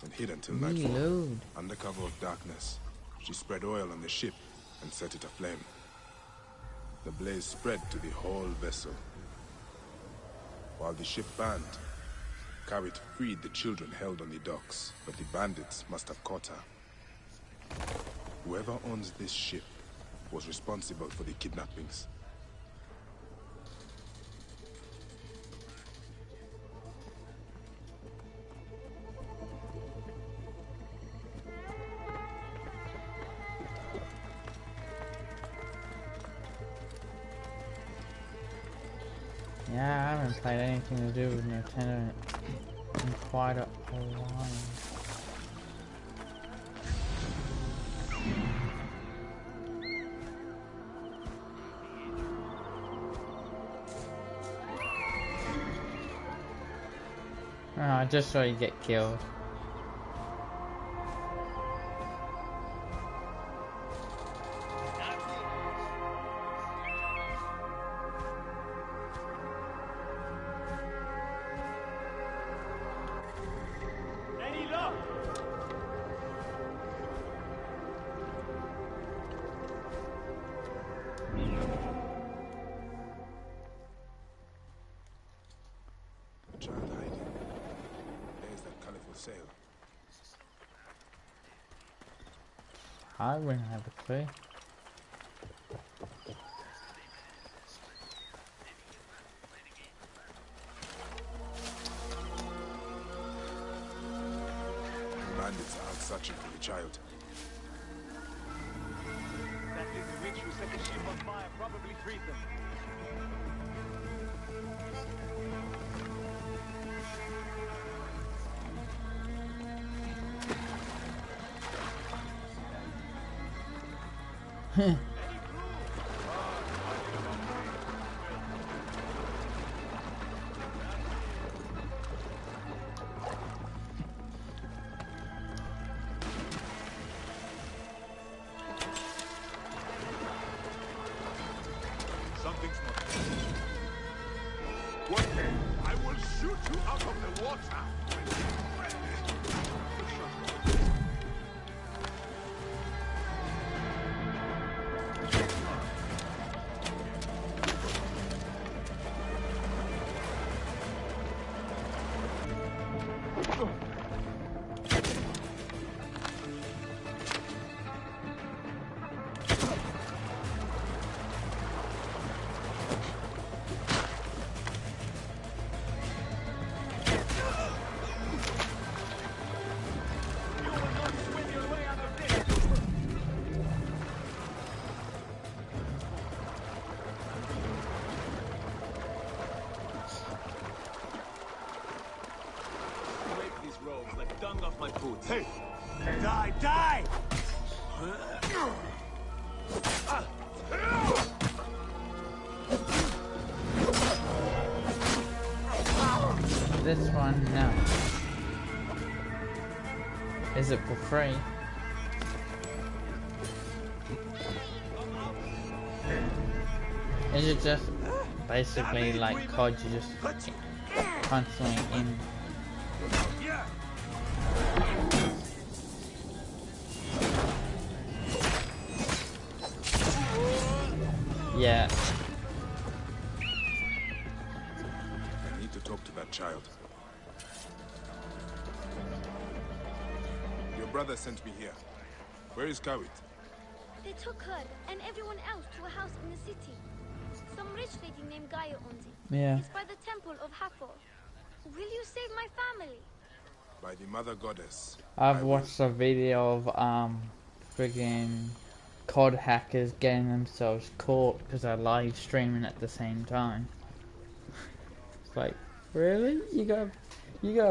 and hid until nightfall. Reload. Under cover of darkness, she spread oil on the ship and set it aflame. The blaze spread to the whole vessel. While the ship burned, Gawith freed the children held on the docks, but the bandits must have caught her. Whoever owns this ship was responsible for the kidnappings. Yeah, I haven't played anything to do with Nintendo in quite a while. Oh, I just saw you get killed. I wouldn't have a clue. The bandits are out searching for the child. That little witch who set the ship on fire probably freed them. Something's not right. One day, I will shoot you out of the water. Dung off my boots. Hey! Die! Die! This one, no. Is it for free? Is it just basically like COD, you just constantly in? Yeah. I need to talk to that child. Your brother sent me here. Where is Kawit? They took her and everyone else to a house in the city. Some rich lady named Gaia owns it. Yeah. It's by the temple of Hathor. Will you save my family? By the mother goddess. I've watched a video of friggin' COD hackers getting themselves caught because they're live streaming at the same time. It's like, really? You gotta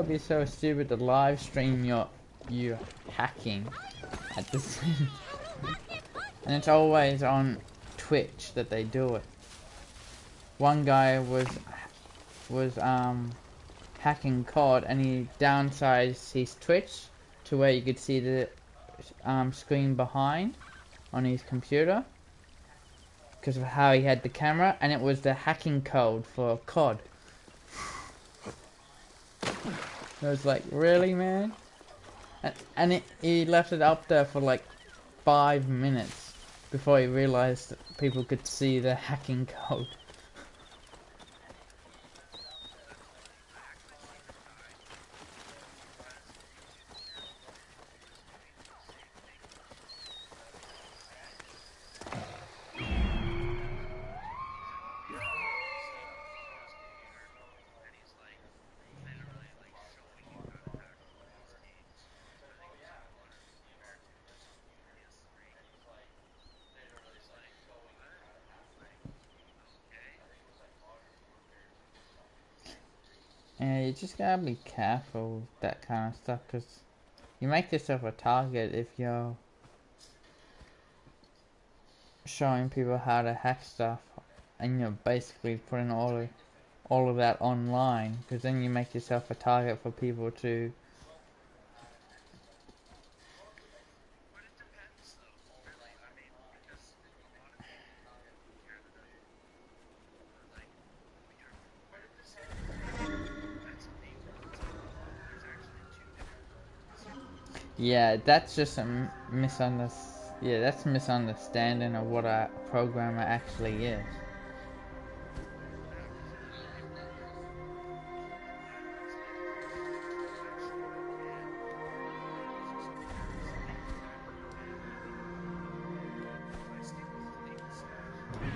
be so stupid to live stream your hacking at the same. And it's always on Twitch that they do it. One guy was hacking COD and he downsized his Twitch to where you could see the screen behind on his computer because of how he had the camera, and it was the hacking code for COD. I was like, really, man? And he left it up there for like 5 minutes before he realized that people could see the hacking code. Yeah, you just gotta be careful with that kind of stuff, because you make yourself a target if you're showing people how to hack stuff and you're basically putting all of that online, because then you make yourself a target for people to yeah, that's just a that's a misunderstanding of what a programmer actually is.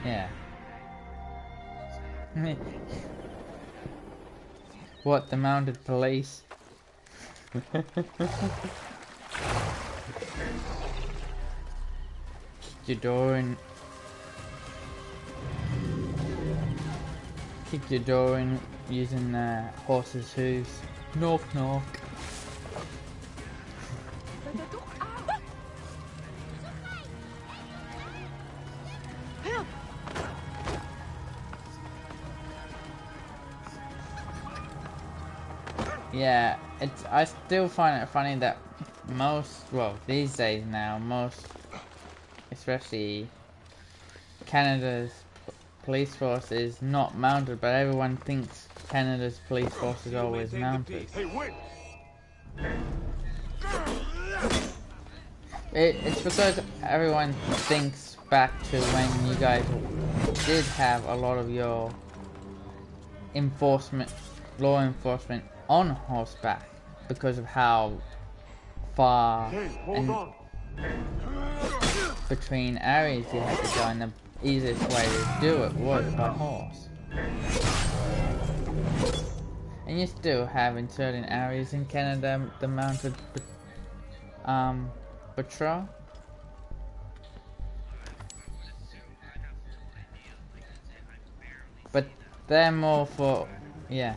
Yeah. What, the mounted police? Kick your door in using horse's hooves. Knock knock. Yeah, I still find it funny that these days now, especially Canada's police force is not mounted, but everyone thinks Canada's police force is always mounted. It's because everyone thinks back to when you guys did have a lot of your law enforcement on horseback, because of how far between areas you had to go, and the easiest way to do it was by horse. And you still have in certain areas in Canada the mounted patrol. But they're more for yeah.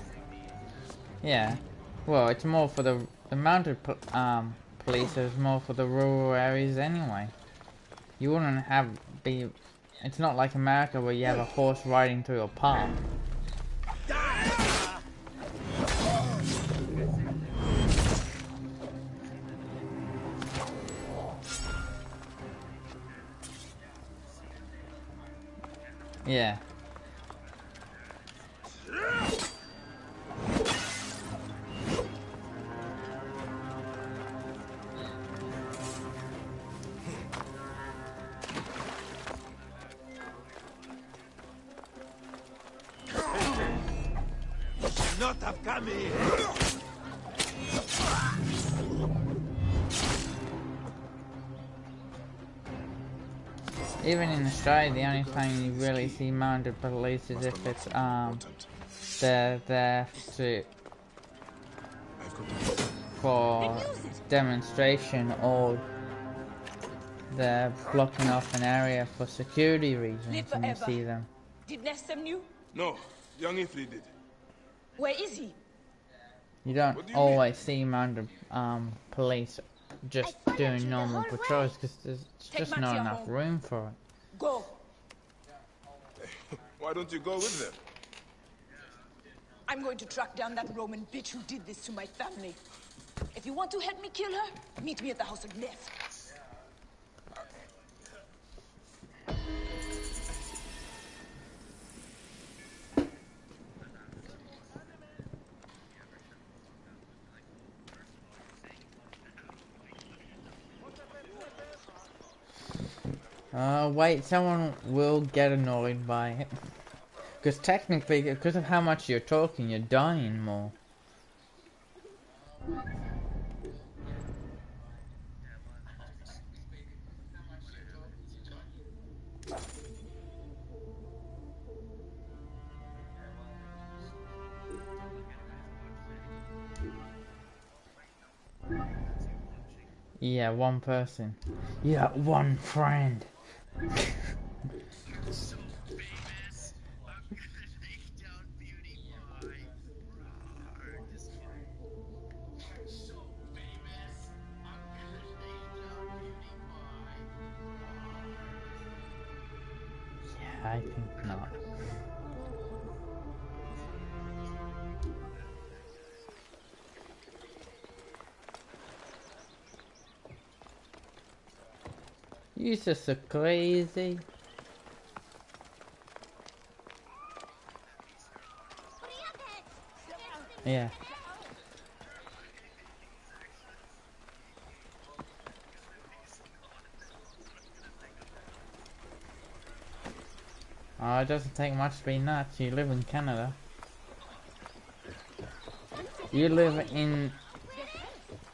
Well, it's more for the mounted police is more for the rural areas anyway. You wouldn't it's not like America where you have a horse riding through a park. Yeah. me! Even in Australia, the only time you really see mounted police is if it's they're there for demonstration, or they're blocking off an area for security reasons, and you see them. Did Nestor knew? No, young Ifrit did. Where is he? You don't always see mounted police just doing normal patrols because there's just not enough room for it. Go. Why don't you go with them? I'm going to track down that Roman bitch who did this to my family. If you want to help me kill her, meet me at the House of Nef. Wait, someone will get annoyed by it. Because technically, because of how much you're talking, you're dying more. Yeah, one person. Yeah, one friend. Yeah, I think not. You're just so crazy. Yeah. Oh, it doesn't take much to be nuts. You live in Canada. You live in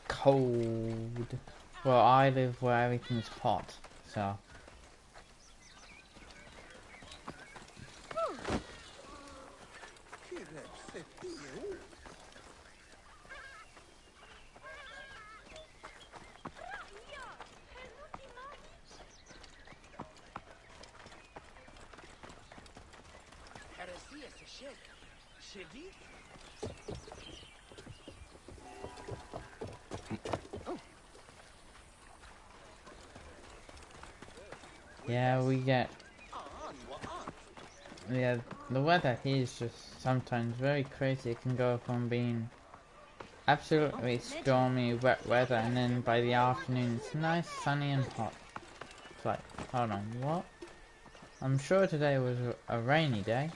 cold. Well, I live where everything's hot, so. Yeah, we get. Yeah, the weather here is just sometimes very crazy. It can go from being absolutely stormy, wet weather, and then by the afternoon it's nice, sunny, and hot. It's like, hold on, what? I'm sure today was a rainy day.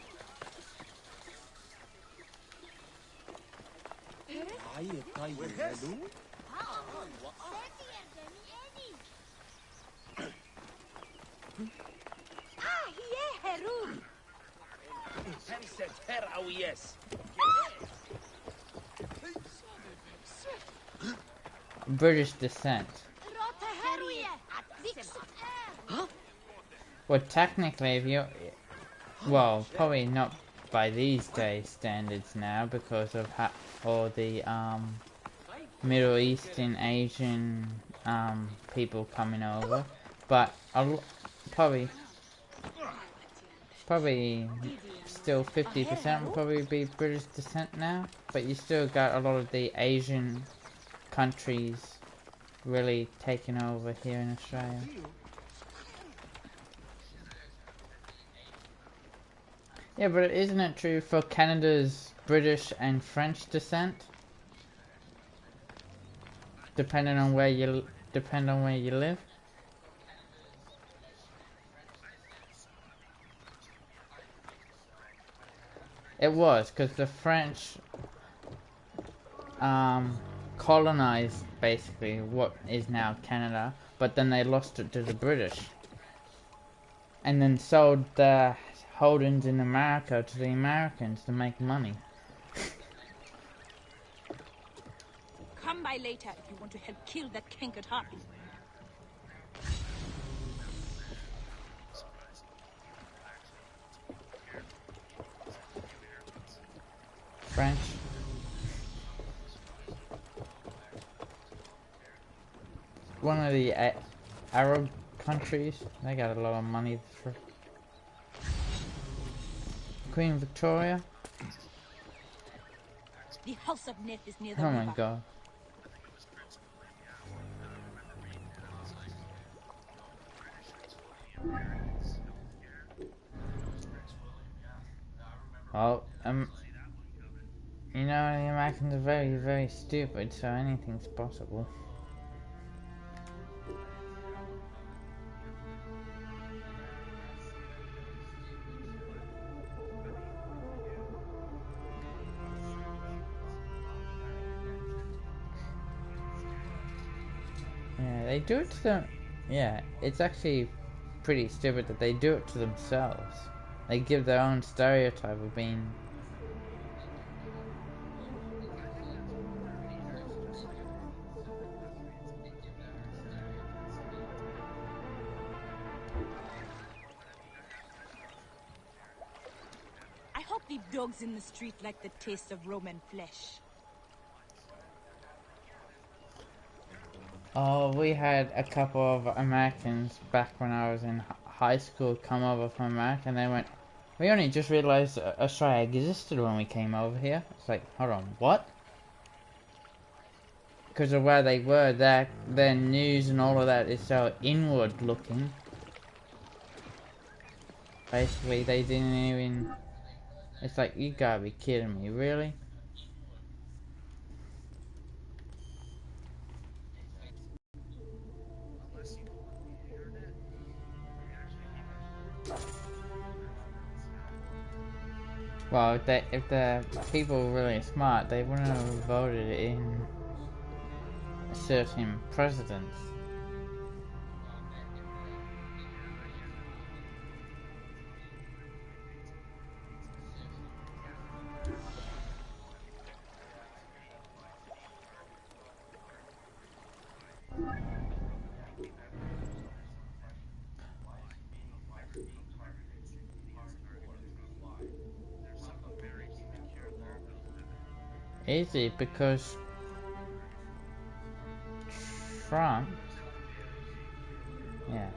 British descent. Well, technically, if you... Well, probably not by these days standards now, because of all the Middle Eastern, Asian people coming over. But probably still 50% will probably be British descent now. But you still got a lot of the Asian countries really taking over here in Australia. Yeah, but isn't it true for Canada's British and French descent? Depending on where you live. It was, because the French colonized basically what is now Canada, but then they lost it to the British. And then sold the holdings in America to the Americans to make money. by later if you want to help kill that cankered harpy. French. One of the Arab countries. They got a lot of money for Queen Victoria. The House of Neth is near the Oh river. my god. Well, you know, the Americans are very, very stupid, so anything's possible. Yeah, they do it to them. Yeah, it's actually pretty stupid that they do it to themselves. They give their own stereotype of being. I hope the dogs in the street like the taste of Roman flesh. Oh, we had a couple of Americans back when I was in high school come over from America, and they went, "We only just realized Australia existed when we came over here." It's like, hold on, what? Because of where they were, their news and all of that is so inward looking. Basically, they didn't even. It's like, you gotta be kidding me, really? Well, if the people were really smart, they wouldn't have voted in certain presidents. Easy, because Trump, yeah,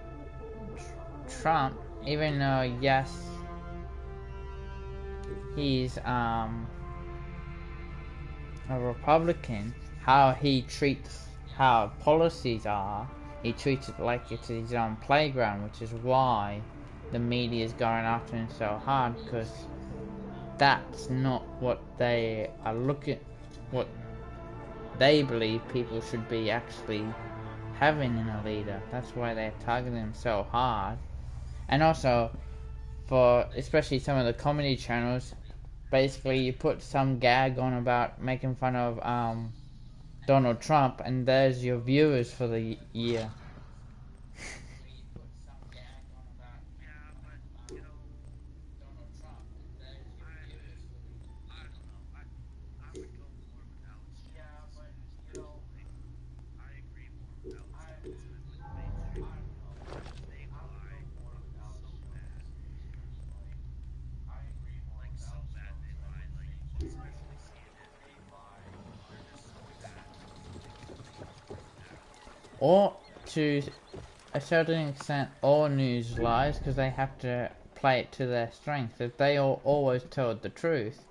Trump, even though yes, he's a Republican, how he treats how policies are, he treats it like it's his own playground, which is why the media is going after him so hard, because that's not what they are looking, what they believe people should be actually having in a leader. That's why they're targeting him so hard. And also, for especially some of the comedy channels, basically you put some gag on about making fun of Donald Trump, and there's your viewers for the year. Or, to a certain extent, all news lies, because they have to play it to their strength. If they always told the truth,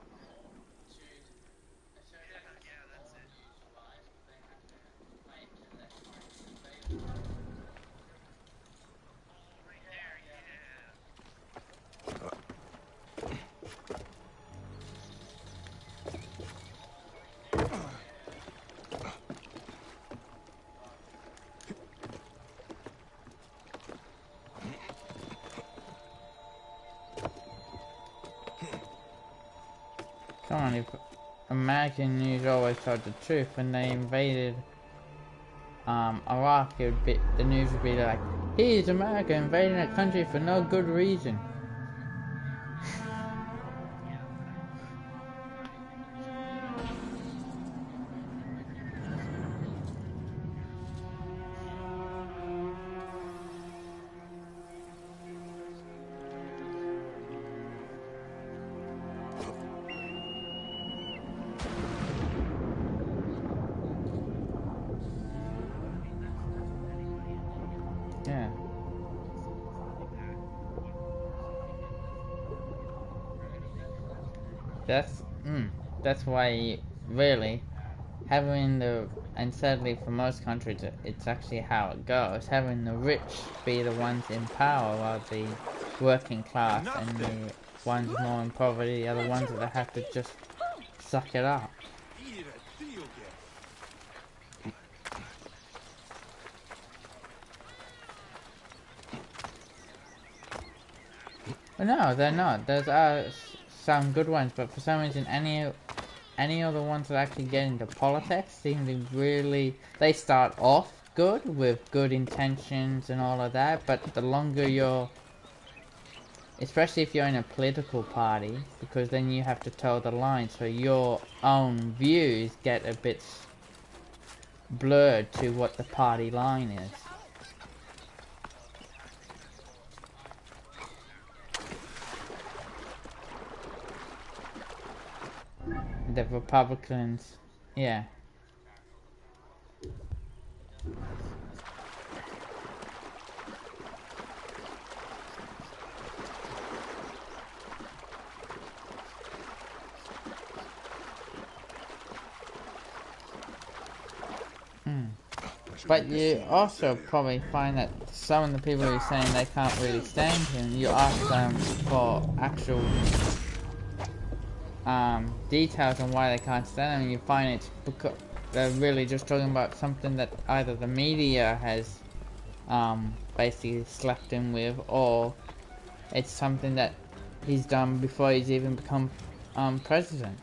come on, if American news always told the truth, when they invaded Iraq, it would be, the news would be like, "Here's America invading a country for no good reason." That's why really having the, and sadly for most countries it's actually how it goes, having the rich be the ones in power while the working class and the ones more in poverty are the ones that have to just suck it up. But no, they're not. There's some good ones, but for some reason any of the ones that actually get into politics seem to really, they start off good with good intentions and all of that, but the longer you're, especially if you're in a political party, because then you have to toe the line, so your own views get a bit blurred to what the party line is. The Republicans, yeah. But you also probably find that some of the people who are saying they can't really stand him, you ask them for actual details on why they can't stand him, and you find it's because they're really just talking about something that either the media has basically slapped him with, or it's something that he's done before he's even become president.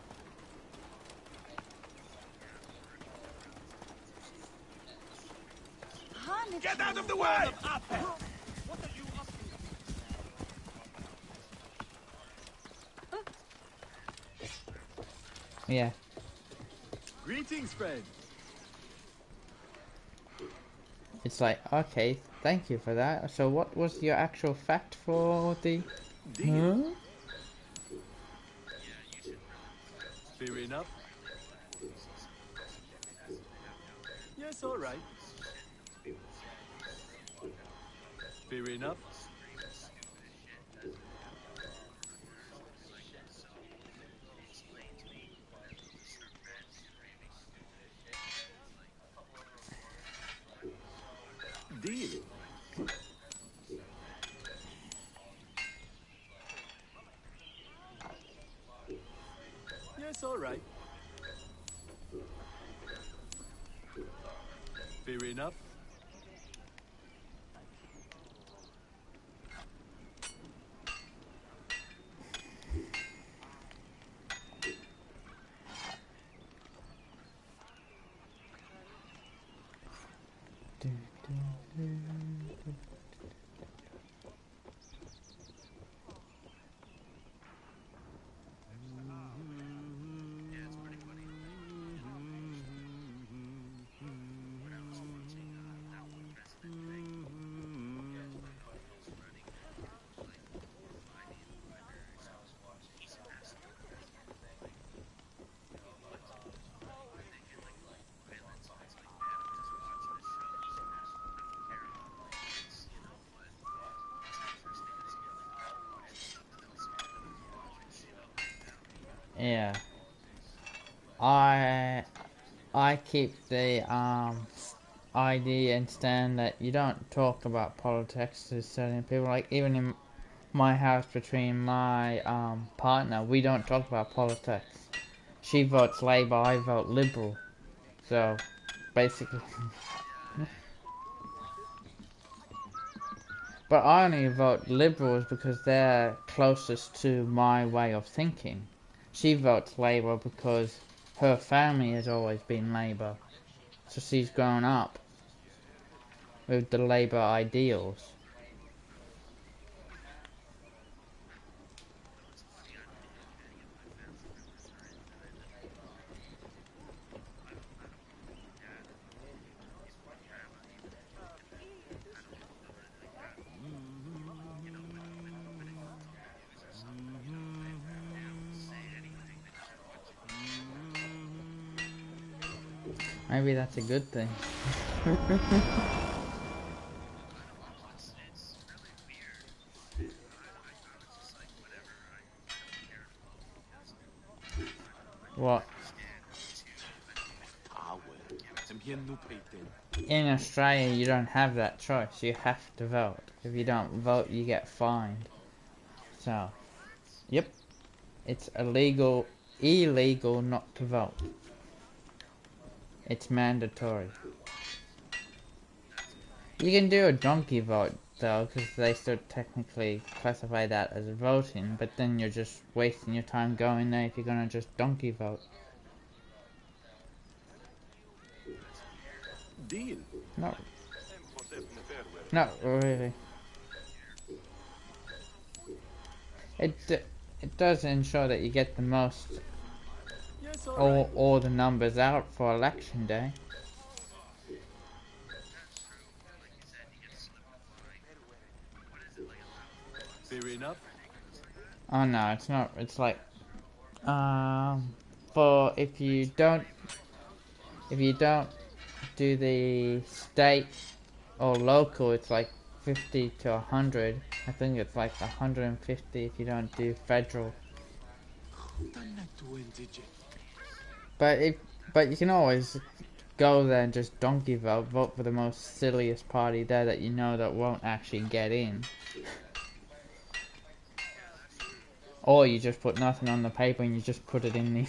Get out of the way! Yeah. Greetings, friend. It's like, okay, thank you for that. So what was your actual fact for the... Huh? Fair enough. Yes, all right. Fair enough. Deal. Yes, all right. Fair enough. Yeah. I keep the idea and stand that you don't talk about politics to certain people. Like even in my house between my partner, we don't talk about politics. She votes Labour, I vote Liberal. So basically but I only vote Liberals because they're closest to my way of thinking. She votes Labour because her family has always been Labour. So she's grown up with the Labour ideals. Maybe that's a good thing. What? Power. In Australia, you don't have that choice. You have to vote. If you don't vote, you get fined. So, yep. It's illegal not to vote. It's mandatory. You can do a donkey vote, though, because they still technically classify that as voting, but then you're just wasting your time going there if you're gonna just donkey vote. Deal. No. Not really. It does ensure that you get the most all the numbers out for election day. Fair enough. Oh no, it's not. It's like for if you don't do the state or local, it's like 50 to 100. I think it's like 150 if you don't do federal. But you can always go there and just donkey vote for the most silliest party there that you know that won't actually get in. Or you just put nothing on the paper and you just put it in the...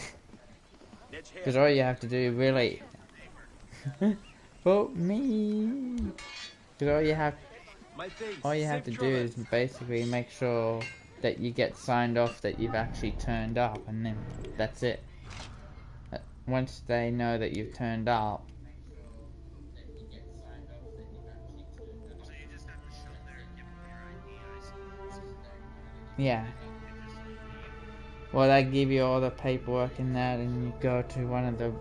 Because all you have to do really... Vote me! Because all you have to do is basically make sure that you get signed off that you've actually turned up, and then that's it. Once they know that you've turned up, yeah. Well, they give you all the paperwork and that, and you go to one of the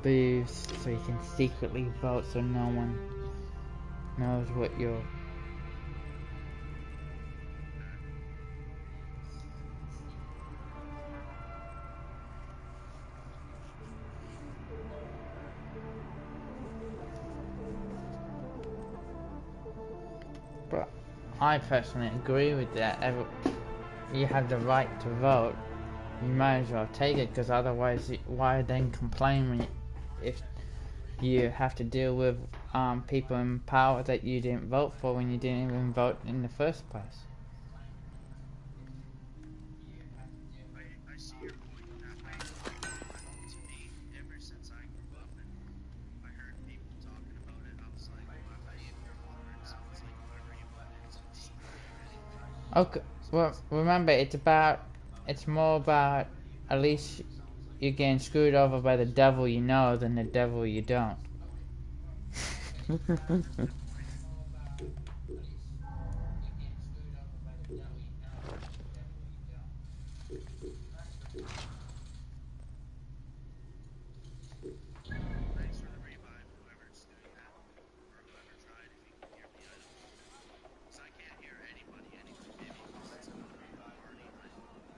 booths so you can secretly vote so no one knows what you're... But I personally agree with that. You have the right to vote. You might as well take it, because otherwise, why then complain if you have to deal with people in power that you didn't vote for when you didn't even vote in the first place? I see your point that way. To me, ever since I grew up and I heard people talking about it, I was like, well, I bet your water sounds like whoever you voted. Okay, well, remember, it's more about at least you're getting screwed over by the devil you know than the devil you don't. Thanks for the revive, whoever's doing that, or whoever tried, if you can hear me, I don't know. Because I can't hear anybody anyway. Maybe because it's a party, I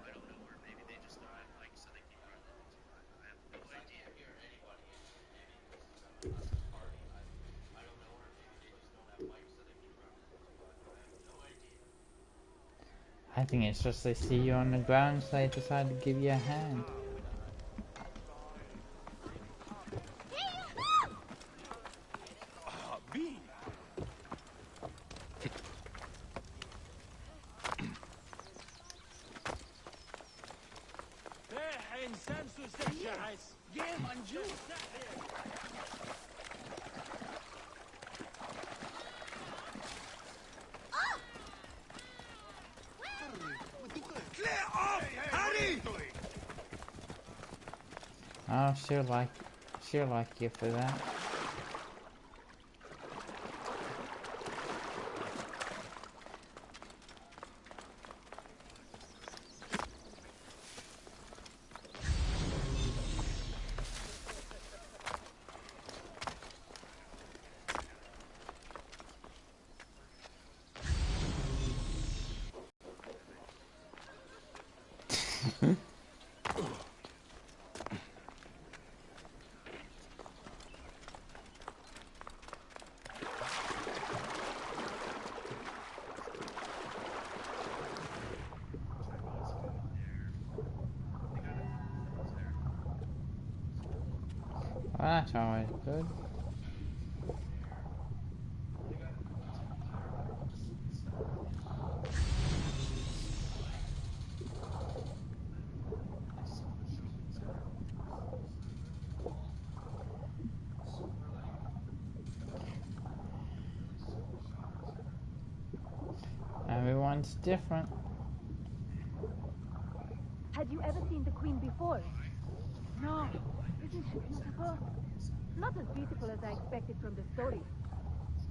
don't know, or maybe they just don't have mics so they keep running. I have no idea. I think it's just they see you on the ground, so they decide to give you a hand. Oh, she'll like you for that. Well, that's always good. Everyone's different. Had you ever seen the Queen before? No. Isn't she beautiful? Not as beautiful as I expected from the story.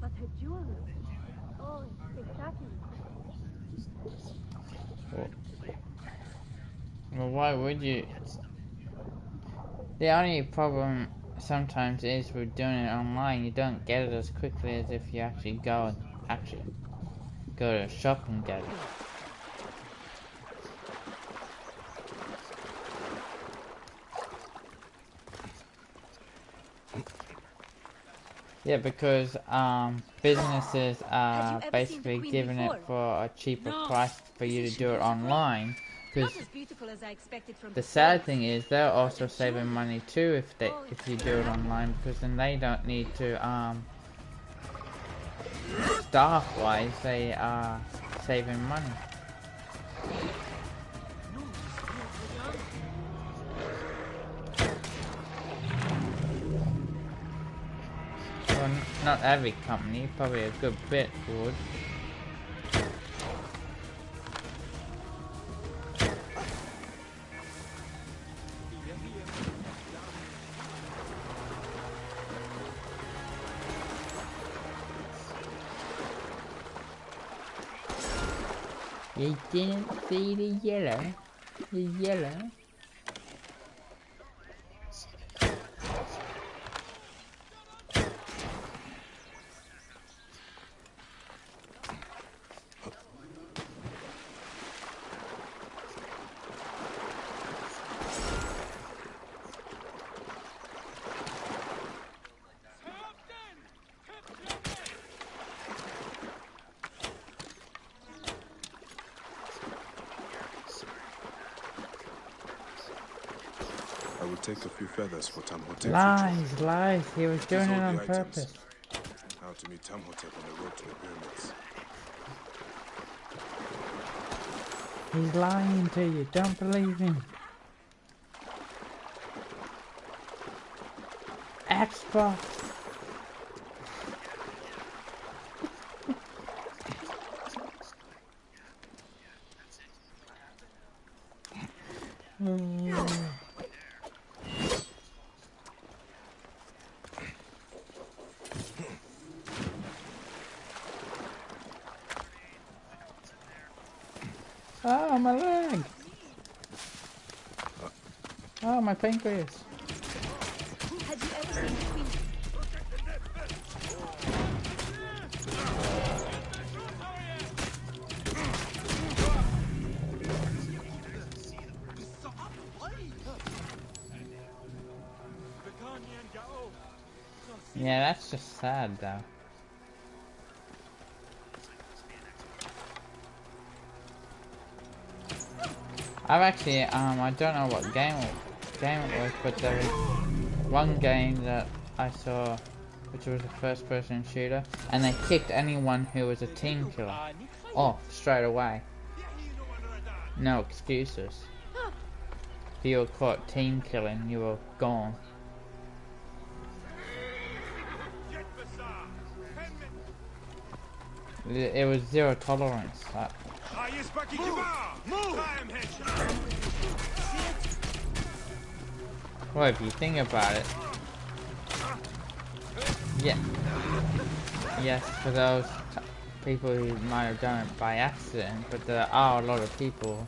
But her jewelry... Oh, it's spectacular. Well, why would you? The only problem sometimes is with doing it online, you don't get it as quickly as if you actually go to a shop and get it. Yeah, because businesses are basically giving it for a cheaper price for you to do it online. Because the sad thing is they're also saving money too if you do it online, because then they don't need to staff wise they are saving money. Well, not every company, probably a good bit would. You didn't see the yellow? The yellow? I will take a few feathers for Tamhotep. Lies. He was doing it on purpose. How to meet Tamhotep on the road to the pyramids. He's lying to you. Don't believe him. Xbox. Oh, my leg! Oh, my pancreas. Had you ever seen the Queen? Yeah, that's just sad though. I've actually, I don't know what game it was, but there was one game that I saw, which was a first-person shooter, and they kicked anyone who was a team killer off straight away. No excuses. If you were caught team killing, you were gone. It was zero tolerance. Well, if you think about it, yeah, yes, for those people who might have done it by accident, but there are a lot of people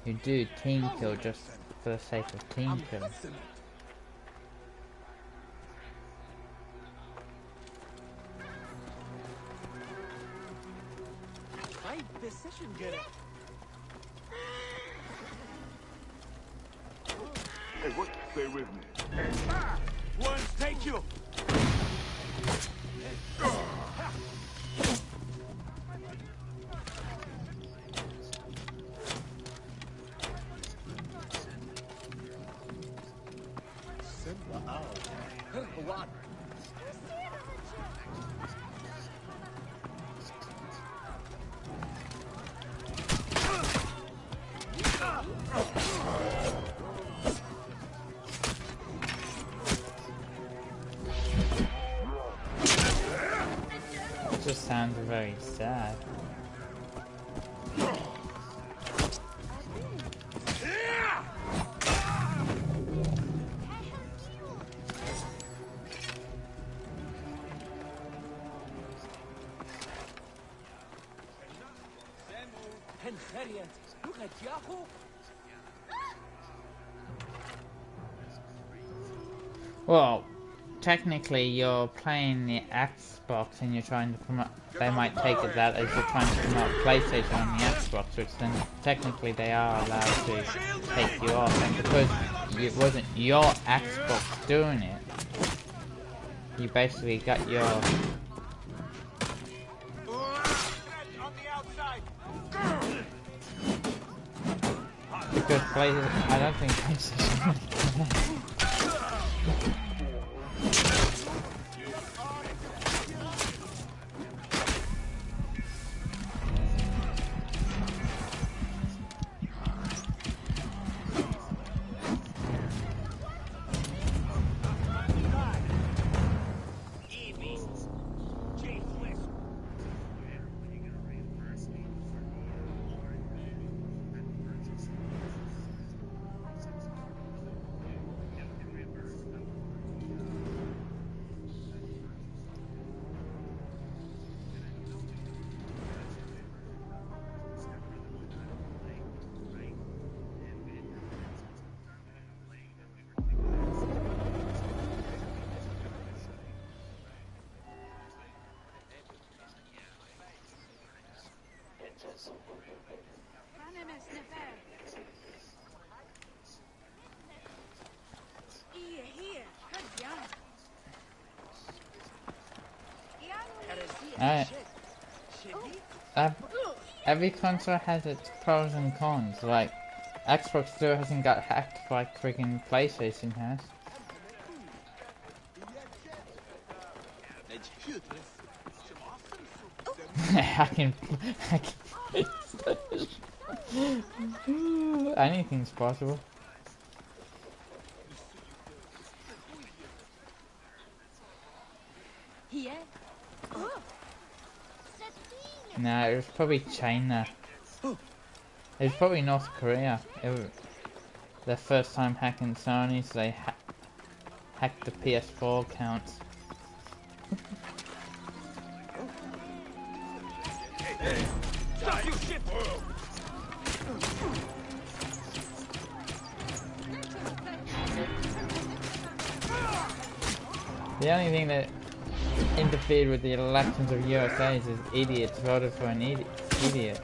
who do team kill just for the sake of team killing. Hey, what? Stay with me. Ones, take you. What? It just sounds very sad. Well, technically you're playing the Xbox and you're trying to promote, they might take it that as you're trying to promote PlayStation on the Xbox, which then technically they are allowed to take you off, and because it wasn't your Xbox doing it, you basically got your... Because I don't think PlayStation... Every console has its pros and cons, like Xbox still hasn't got hacked like freaking PlayStation has. I can anything's possible. Nah, it was probably China. It was probably North Korea. It was their first time hacking Sony, so they hacked the PS4 accounts. Stop, you shit! The only thing that interfered with the elections of USA is idiots voted for an idiot.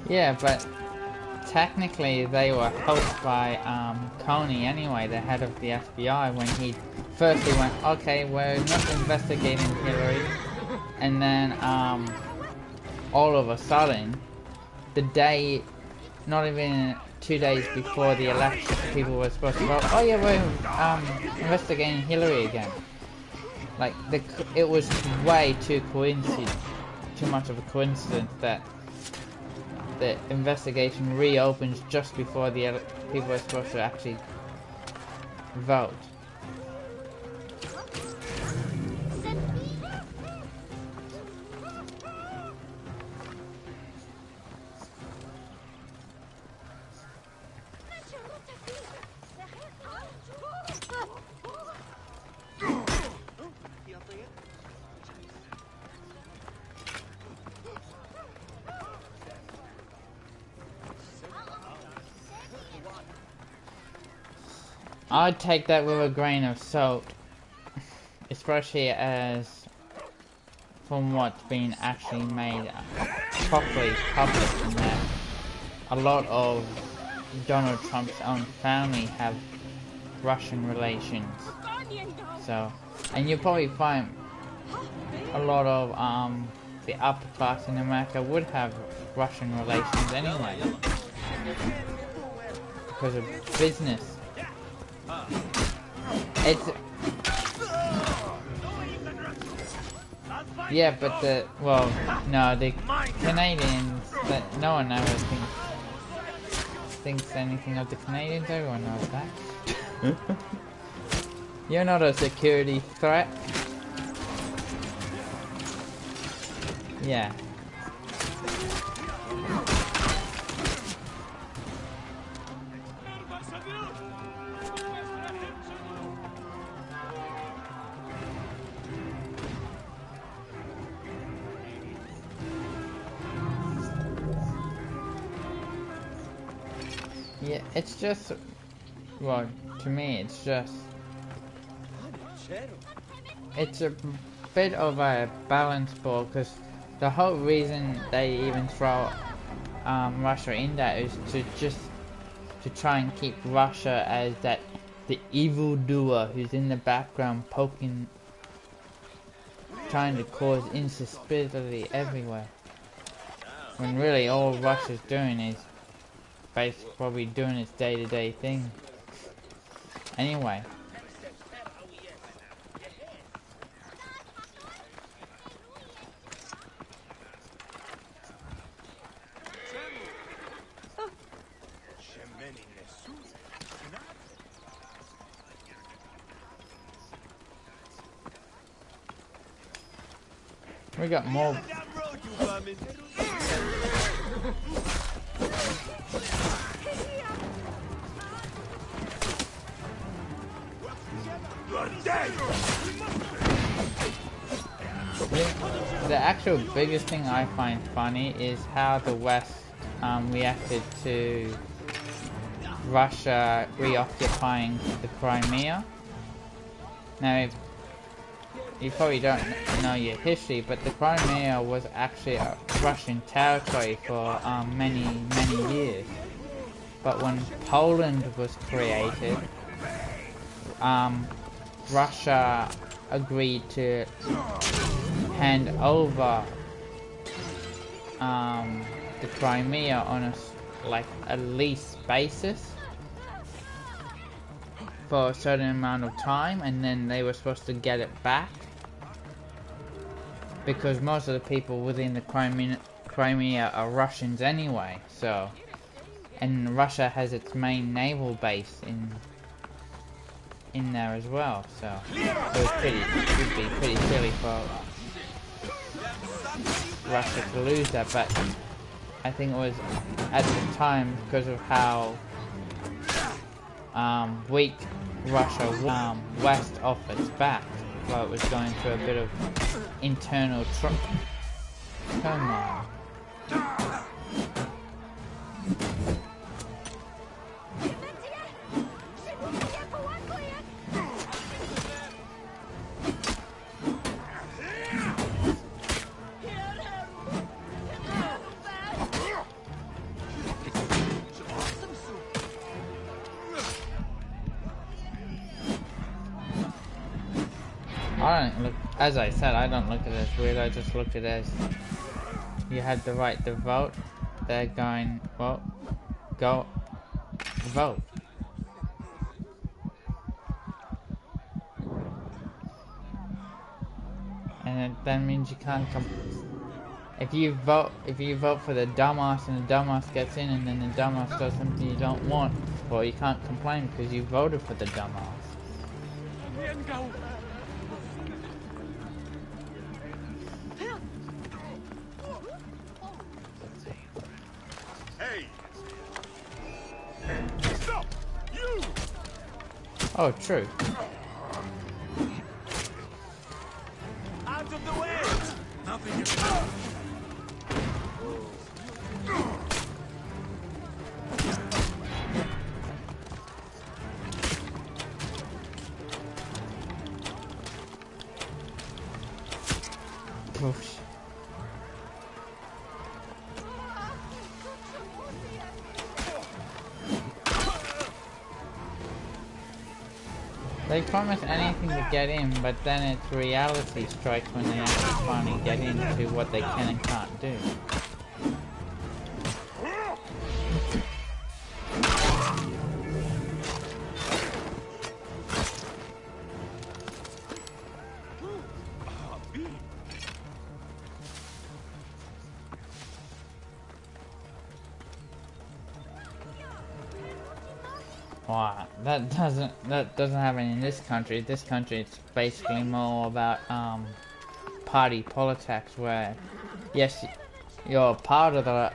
Yeah, but technically they were helped by Coney anyway, the head of the FBI, when he firstly went, okay, we're not investigating Hillary, and then all of a sudden, the day, not even 2 days before the election, people were supposed to vote, oh yeah, we're investigating Hillary again. Like, it was way too much of a coincidence that the investigation reopens just before the people are supposed to actually vote. I'd take that with a grain of salt, especially as from what's been actually made properly public, in that a lot of Donald Trump's own family have Russian relations. So, and you'll probably find a lot of the upper class in America would have Russian relations anyway, because of business. It's yeah, but the Canadians, that no one ever thinks anything of the Canadians. Everyone knows that. You're not a security threat. Yeah. Yeah, it's just, well, to me, it's just, it's a bit of a balance ball, because the whole reason they even throw Russia in that is to try and keep Russia as the evildoer who's in the background poking, trying to cause instability everywhere, when really all Russia's doing is basically probably doing its day-to-day thing. Anyway. We got more. The actual biggest thing I find funny is how the West reacted to Russia reoccupying the Crimea. Now, you probably don't know your history, but the Crimea was actually a Russian territory for many years. But when Poland was created, Russia agreed to hand over the Crimea on a lease basis for a certain amount of time, and then they were supposed to get it back, because most of the people within the Crimea are Russians anyway. So, and Russia has its main naval base in there as well. So it would be pretty silly for Russia to lose that. But I think it was at the time, because of how weak Russia was, West off its back, while it was going through a bit of internal turmoil. I don't look, as I said, I don't look at it as weird. I just look at it as you had the right to vote. They're going, well, go vote. And that means you can't come. If you vote for the dumbass and the dumbass gets in, and then the dumbass does something you don't want, well, you can't complain because you voted for the dumbass. Hey! Stop! You! Oh, true. Out of the way! Nothing is They promise anything to get in, but then it's reality strikes when they actually finally get into what they can and can't do. Wow, that doesn't happen in this country. This country, it's basically more about party politics, where yes, you're part of the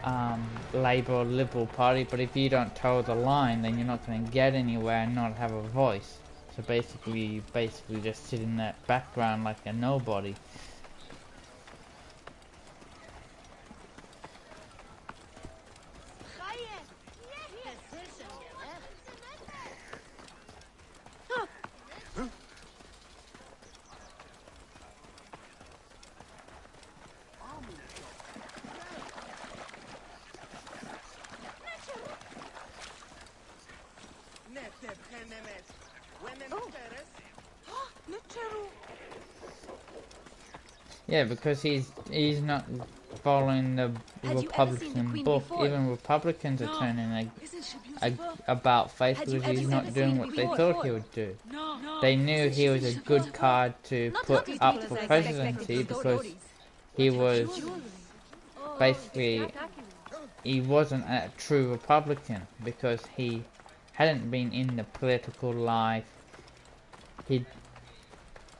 Labour or Liberal Party, but if you don't toe the line, then you're not going to get anywhere and not have a voice. So basically, you just sit in that background like a nobody. Yeah, because he's not following the Republican book. Even Republicans are turning about face because he's not doing what they thought he would do. They knew he was a good card to put up for presidency because he was basically, he wasn't a true Republican because he hadn't been in the political life. He'd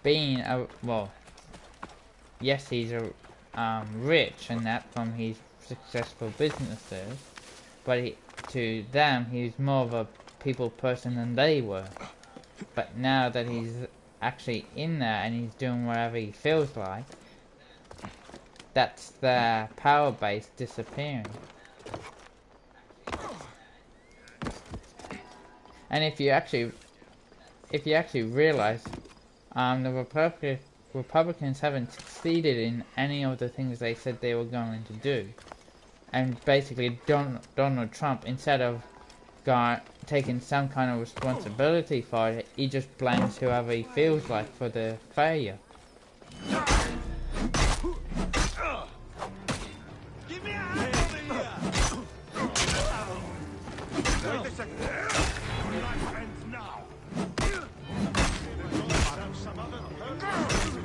been well, yes, he's rich and that from his successful businesses, but to them he's more of a people person than they were. But now that he's actually in there and he's doing whatever he feels like, that's their power base disappearing. And if you actually realize, the Republicans haven't succeeded in any of the things they said they were going to do. And basically Donald Trump, instead of taking some kind of responsibility for it, he just blames whoever he feels like for the failure. Give me a hand over here! Wait a second. We're not friends now. Some other purpose.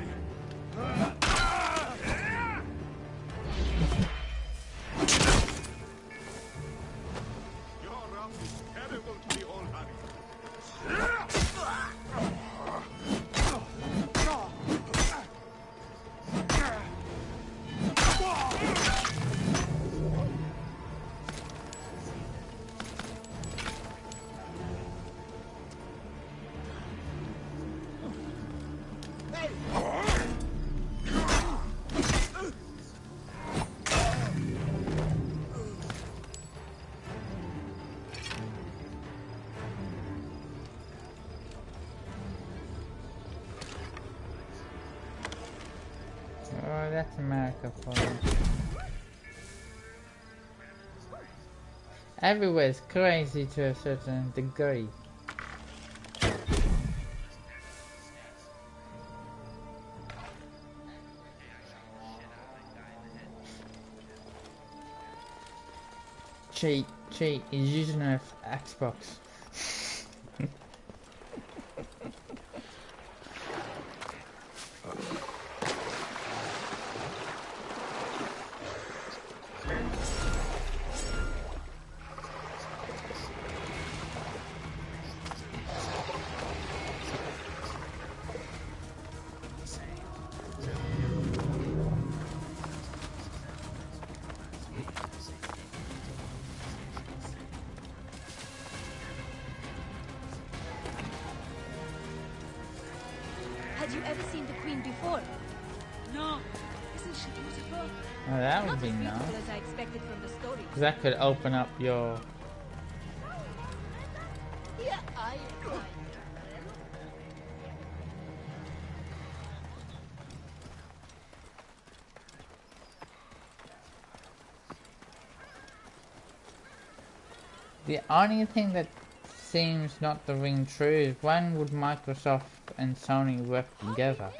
Your round is terrible to the old honey. Oh, that's America for you. Everywhere's crazy to a certain degree. Cheat, he's using an Xbox. Had you ever seen the Queen before? No. Isn't she beautiful? Oh, that would Not be as beautiful nice. as I expected from the story. That could open up your... Yeah, I agree. The only thing that seems not to ring true. When would Microsoft and Sony work together?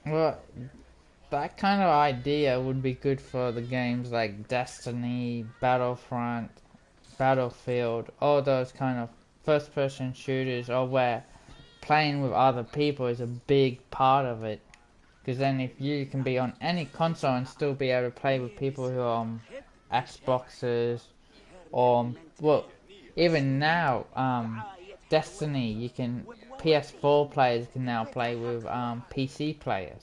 Well, that kind of idea would be good for the games like Destiny, Battlefront, Battlefield, all those kind of first-person shooters, or where playing with other people is a big part of it. Because then if you can be on any console and still be able to play with people who are on Xboxes, or, well, even now, Destiny, you can, PS4 players can now play with PC players.